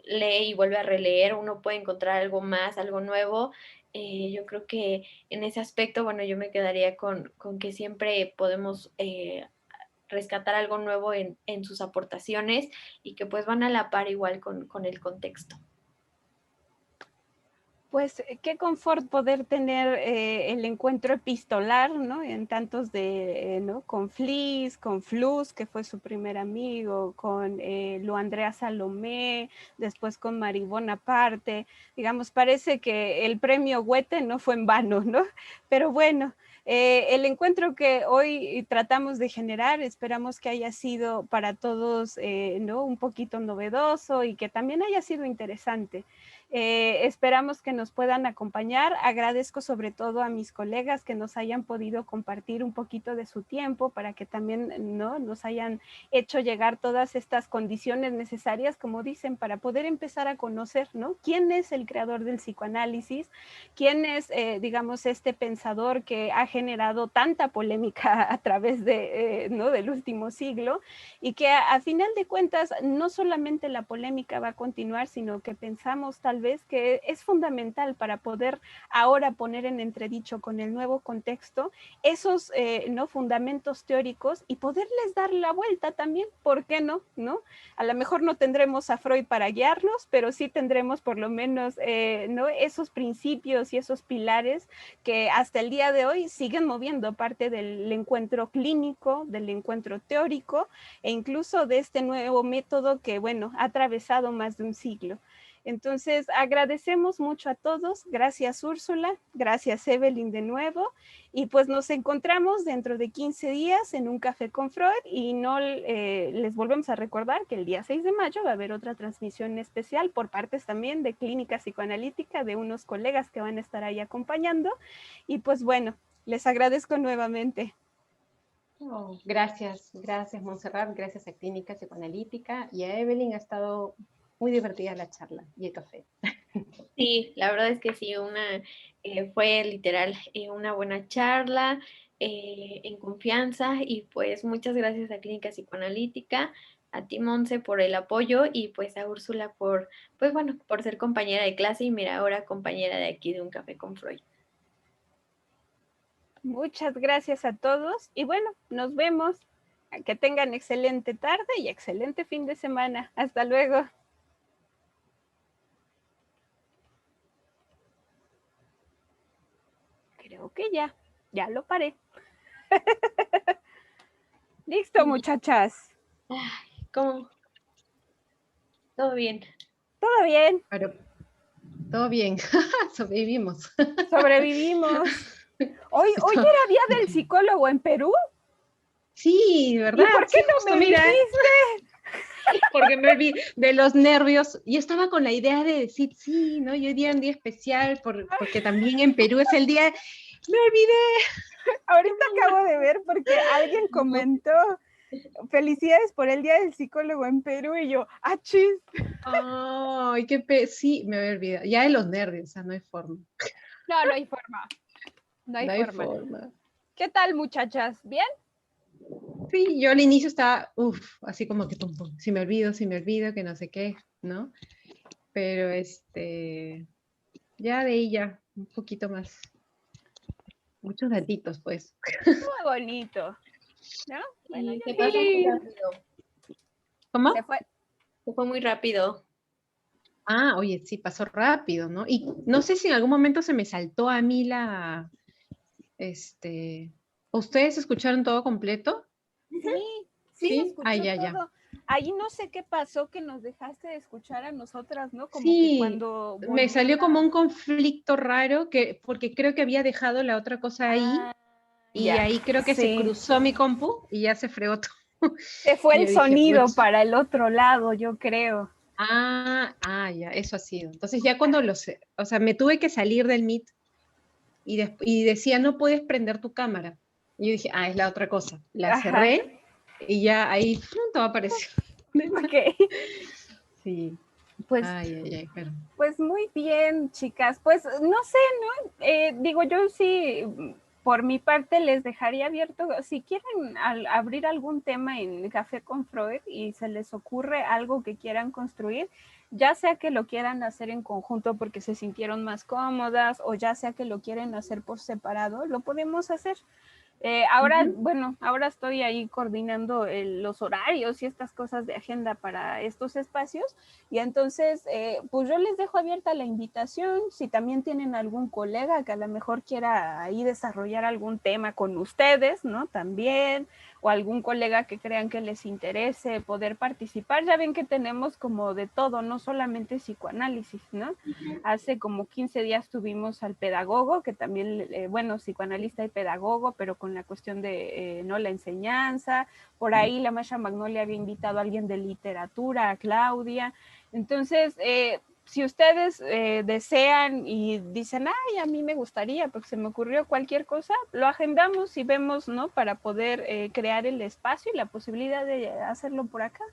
lee y vuelve a releer, uno puede encontrar algo más, algo nuevo. Yo creo que en ese aspecto, bueno, yo me quedaría con que siempre podemos rescatar algo nuevo en sus aportaciones y que pues van a la par igual con el contexto. Pues qué confort poder tener el encuentro epistolar, ¿no? En tantos de, ¿no? Con Fliss, con Flus, que fue su primer amigo, con Lu Andrea Salomé, después con Marie Bonaparte. Digamos, parece que el premio Goethe no fue en vano, ¿no? Pero bueno, el encuentro que hoy tratamos de generar, esperamos que haya sido para todos, ¿no? Un poquito novedoso y que también haya sido interesante. Esperamos que nos puedan acompañar. Agradezco sobre todo a mis colegas que nos hayan podido compartir un poquito de su tiempo para que también, ¿no? Nos hayan hecho llegar todas estas condiciones necesarias, como dicen, para poder empezar a conocer, ¿no? ¿Quién es el creador del psicoanálisis? ¿Quién es, digamos, este pensador que ha generado tanta polémica a través de, ¿no? del último siglo? Y que a final de cuentas no solamente la polémica va a continuar, sino que pensamos tal vez que es fundamental para poder ahora poner en entredicho con el nuevo contexto esos ¿no? fundamentos teóricos y poderles dar la vuelta también, ¿por qué no? ¿no? A lo mejor no tendremos a Freud para guiarnos, pero sí tendremos por lo menos ¿no? esos principios y esos pilares que hasta el día de hoy siguen moviendo parte del encuentro clínico, del encuentro teórico e incluso de este nuevo método que, bueno, ha atravesado más de un siglo. Entonces, agradecemos mucho a todos. Gracias, Úrsula. Gracias, Evelyn, de nuevo. Y pues nos encontramos dentro de 15 días en un café con Freud y no les volvemos a recordar que el día 6 de mayo va a haber otra transmisión especial por partes también de Clínica Psicoanalítica de unos colegas que van a estar ahí acompañando. Y pues bueno, les agradezco nuevamente. Oh, gracias, Montserrat, gracias a Clínica Psicoanalítica y a Evelyn, ha estado muy divertida la charla y el café. Sí, la verdad es que sí, fue literal una buena charla en confianza y pues muchas gracias a Clínica Psicoanalítica, a ti Monse por el apoyo y pues a Úrsula pues bueno, por ser compañera de clase y mira ahora compañera de aquí de un café con Freud. Muchas gracias a todos y bueno, nos vemos. Que tengan excelente tarde y excelente fin de semana. Hasta luego. Creo que ya lo paré. Listo, muchachas. Ay, ¿cómo? Todo bien. Todo bien. Pero, todo bien, sobrevivimos. Sobrevivimos. Hoy era día del psicólogo en Perú. Sí, ¿verdad? ¿Y por qué sí, no justo, me mira, dijiste? porque me olvidé de los nervios. Yo estaba con la idea de decir, sí, ¿no? Y hoy día es un día especial porque también en Perú es el día. Me olvidé. Ahorita acabo de ver porque alguien comentó felicidades por el día del psicólogo en Perú y yo, chis. Ay, sí, me había olvidado. Ya de los nervios, o sea, no hay forma. No hay forma. No hay forma. ¿Qué tal, muchachas? ¿Bien? Sí, yo al inicio estaba, así como que si me olvido, que no sé qué, ¿no? Pero ya de ahí ya, un poquito más, muchos datitos, pues. Muy bonito, ¿no? Bueno, Y yo se creo pasó muy que rápido. ¿Cómo? Se fue muy rápido. Ah, oye, sí, pasó rápido, ¿no? Y no sé si en algún momento se me saltó a mí ¿ustedes escucharon todo completo? sí, se ¿Sí? escuchó Ya. todo. ahí no sé qué pasó que nos dejaste de escuchar a nosotras, ¿no? Como que Sí, cuando me salió volvía... como un conflicto raro, porque creo que había dejado la otra cosa ahí, Ah, y ya, ahí creo que se sí. cruzó mi compu y ya se fregó todo. Se fue Y el yo dije, sonido pues, para el otro lado, yo creo. ya, eso ha sido. Entonces ya cuando o sea, me tuve que salir del Meet y decía, no puedes prender tu cámara. Y yo dije, es la otra cosa. La Ajá, cerré y ya ahí todo apareció. ok. Sí, Pues ay, pero... Pues muy bien, chicas. Pues no sé, ¿no? Digo, yo sí, por mi parte les dejaría abierto, si quieren abrir algún tema en Café con Freud y se les ocurre algo que quieran construir, ya sea que lo quieran hacer en conjunto porque se sintieron más cómodas o ya sea que lo quieren hacer por separado, lo podemos hacer. Ahora, bueno, ahora estoy ahí coordinando los horarios y estas cosas de agenda para estos espacios y entonces, pues yo les dejo abierta la invitación, si también tienen algún colega que a lo mejor quiera ahí desarrollar algún tema con ustedes, ¿no? También, o algún colega que crean que les interese poder participar, ya ven que tenemos como de todo, no solamente psicoanálisis, ¿no? Hace como 15 días tuvimos al pedagogo, que también, bueno, psicoanalista y pedagogo, pero con la cuestión de, ¿no? La enseñanza. Por ahí la maestra Magnolia había invitado a alguien de literatura, a Claudia. Entonces, si ustedes desean y dicen, ay, a mí me gustaría, porque se me ocurrió cualquier cosa, lo agendamos y vemos, ¿no? Para poder crear el espacio y la posibilidad de hacerlo por acá.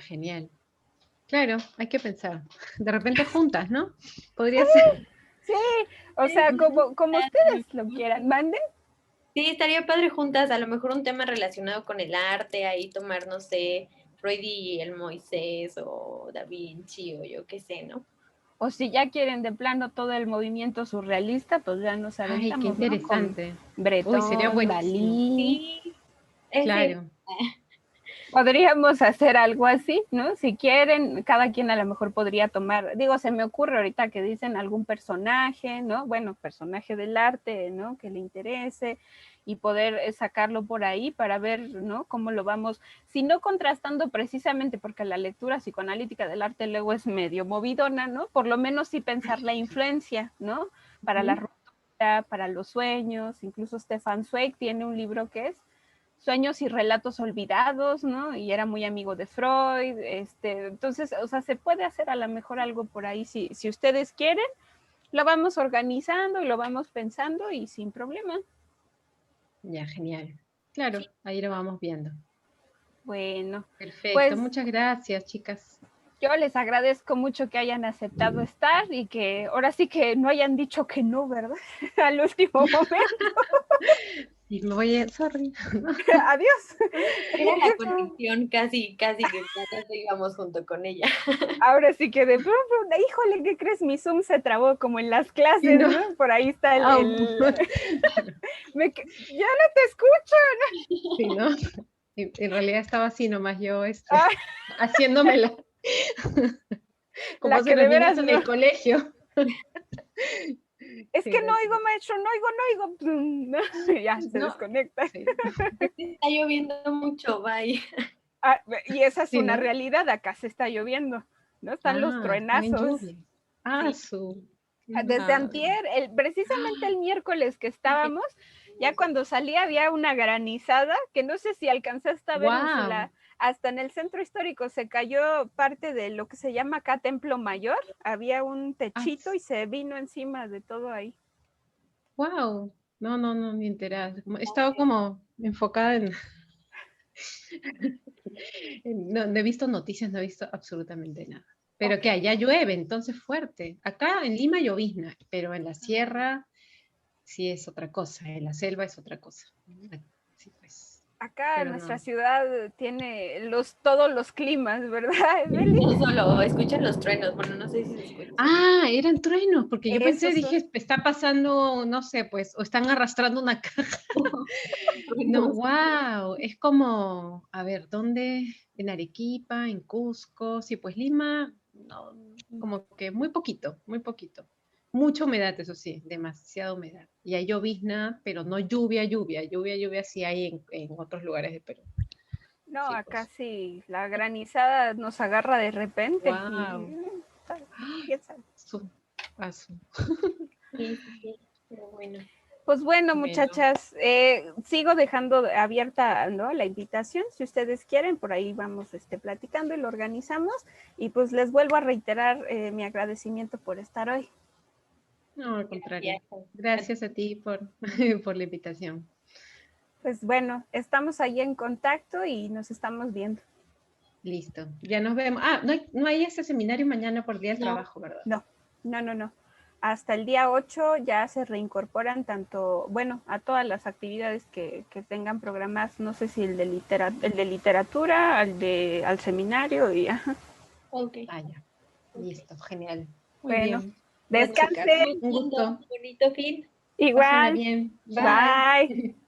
Genial. Claro, hay que pensar. De repente juntas, ¿no? Sí, Podría ser. sí, o sea, como ustedes lo quieran, manden. Sí, estaría padre juntas, a lo mejor un tema relacionado con el arte, ahí tomar, no sé, Freud y el Moisés o Da Vinci o yo qué sé, ¿no? O si ya quieren de plano todo el movimiento surrealista, pues ya nos Ay, qué aventamos, ¿no? Con interesante. Uy, sería Breton, buenísimo. Dalí. Sí, ese. Claro. Podríamos hacer algo así, ¿no? Si quieren, cada quien a lo mejor podría tomar, digo, se me ocurre ahorita que dicen algún personaje, ¿no? Bueno, personaje del arte, ¿no? Que le interese y poder sacarlo por ahí para ver, ¿no? Cómo lo vamos, si no contrastando precisamente, porque la lectura psicoanalítica del arte luego es medio movidona, ¿no? Por lo menos sí pensar la influencia, ¿no? Para la ruptura, para los sueños, incluso Stefan Zweig tiene un libro que es Sueños y relatos olvidados, ¿no? Y era muy amigo de Freud, entonces, o sea, se puede hacer a lo mejor algo por ahí, si ustedes quieren, lo vamos organizando y lo vamos pensando y sin problema. Ya, genial. Claro, ahí lo vamos viendo. Bueno, Perfecto, pues muchas gracias, chicas. yo les agradezco mucho que hayan aceptado estar y que ahora sí que no hayan dicho que no, ¿verdad? Al último momento. Y me voy a... Sorry. Adiós. Era la conexión, casi que todas íbamos junto con ella. Ahora sí que de pronto, híjole, ¿qué crees? Mi Zoom se trabó como en las Sí, clases, no. ¿no? Por ahí está Ah, ya no te escucho. sí, ¿no? En realidad estaba así nomás yo, Ah, haciéndomela, como la que hacen de los niños veras en no. el colegio. Es que Pero no oigo, sí. maestro, no oigo. ¿No? Ya se No, desconecta. sí, Está lloviendo mucho, bye. Ah, y esa es sí, una ¿no? realidad, acá se está lloviendo, ¿no? Están los Están en truenazos. lluvia. Sí. Qué Desde mal. antier, precisamente el miércoles que estábamos, ya cuando salía había una granizada que no sé si alcanzaste a ver o si Wow, hasta en el centro histórico se cayó parte de lo que se llama acá Templo Mayor, había un techito y se vino encima de todo ahí. wow. No, ni enterada. He estado como enfocada en, no he visto noticias, no he visto absolutamente nada. Pero Ok. que allá llueve, entonces fuerte. Acá en Lima llovizna, pero en la sierra sí es otra cosa, en la selva es otra cosa. Sí, pues. Acá Pero nuestra no. ciudad tiene todos los climas, ¿verdad, Evelyn? No solo escuchan los truenos, bueno, no sé si se escuchan. Eran truenos, porque yo pensé, Esos son. dije, está pasando, no sé, pues, o están arrastrando una caja. No, Truenos. wow, es como, a ver, ¿dónde? En Arequipa, en Cusco, sí, pues Lima, no, como que muy poquito, muy poquito. Mucha humedad, eso sí, demasiada humedad. Y hay llovizna, pero no lluvia sí hay en otros lugares de Perú. No, Sí, acá pues. sí, la granizada nos agarra de repente. Wow. ¿Quién sabe? Asu. Sí, sí, sí, pero bueno. Pues bueno, Bueno, muchachas, sigo dejando abierta, ¿no?, la invitación. Si ustedes quieren, por ahí vamos platicando y lo organizamos. Y pues les vuelvo a reiterar mi agradecimiento por estar hoy. no, al contrario. Gracias. Gracias a ti por, por la invitación. Pues bueno, estamos ahí en contacto y nos estamos viendo. Listo. Ya nos vemos. Ah, no hay ese seminario mañana por Día del No, Trabajo, ¿verdad? No, no, no, no. Hasta el día 8 ya se reincorporan tanto, bueno, a todas las actividades que tengan programadas, no sé si el de literatura, al seminario y ajá. ok. Ah, ya. Ok. Listo, genial. Muy Bueno, bien. Ya, chicas, descansen, un gusto. Bonito fin. Pásenla igual, bien. Bye. bye.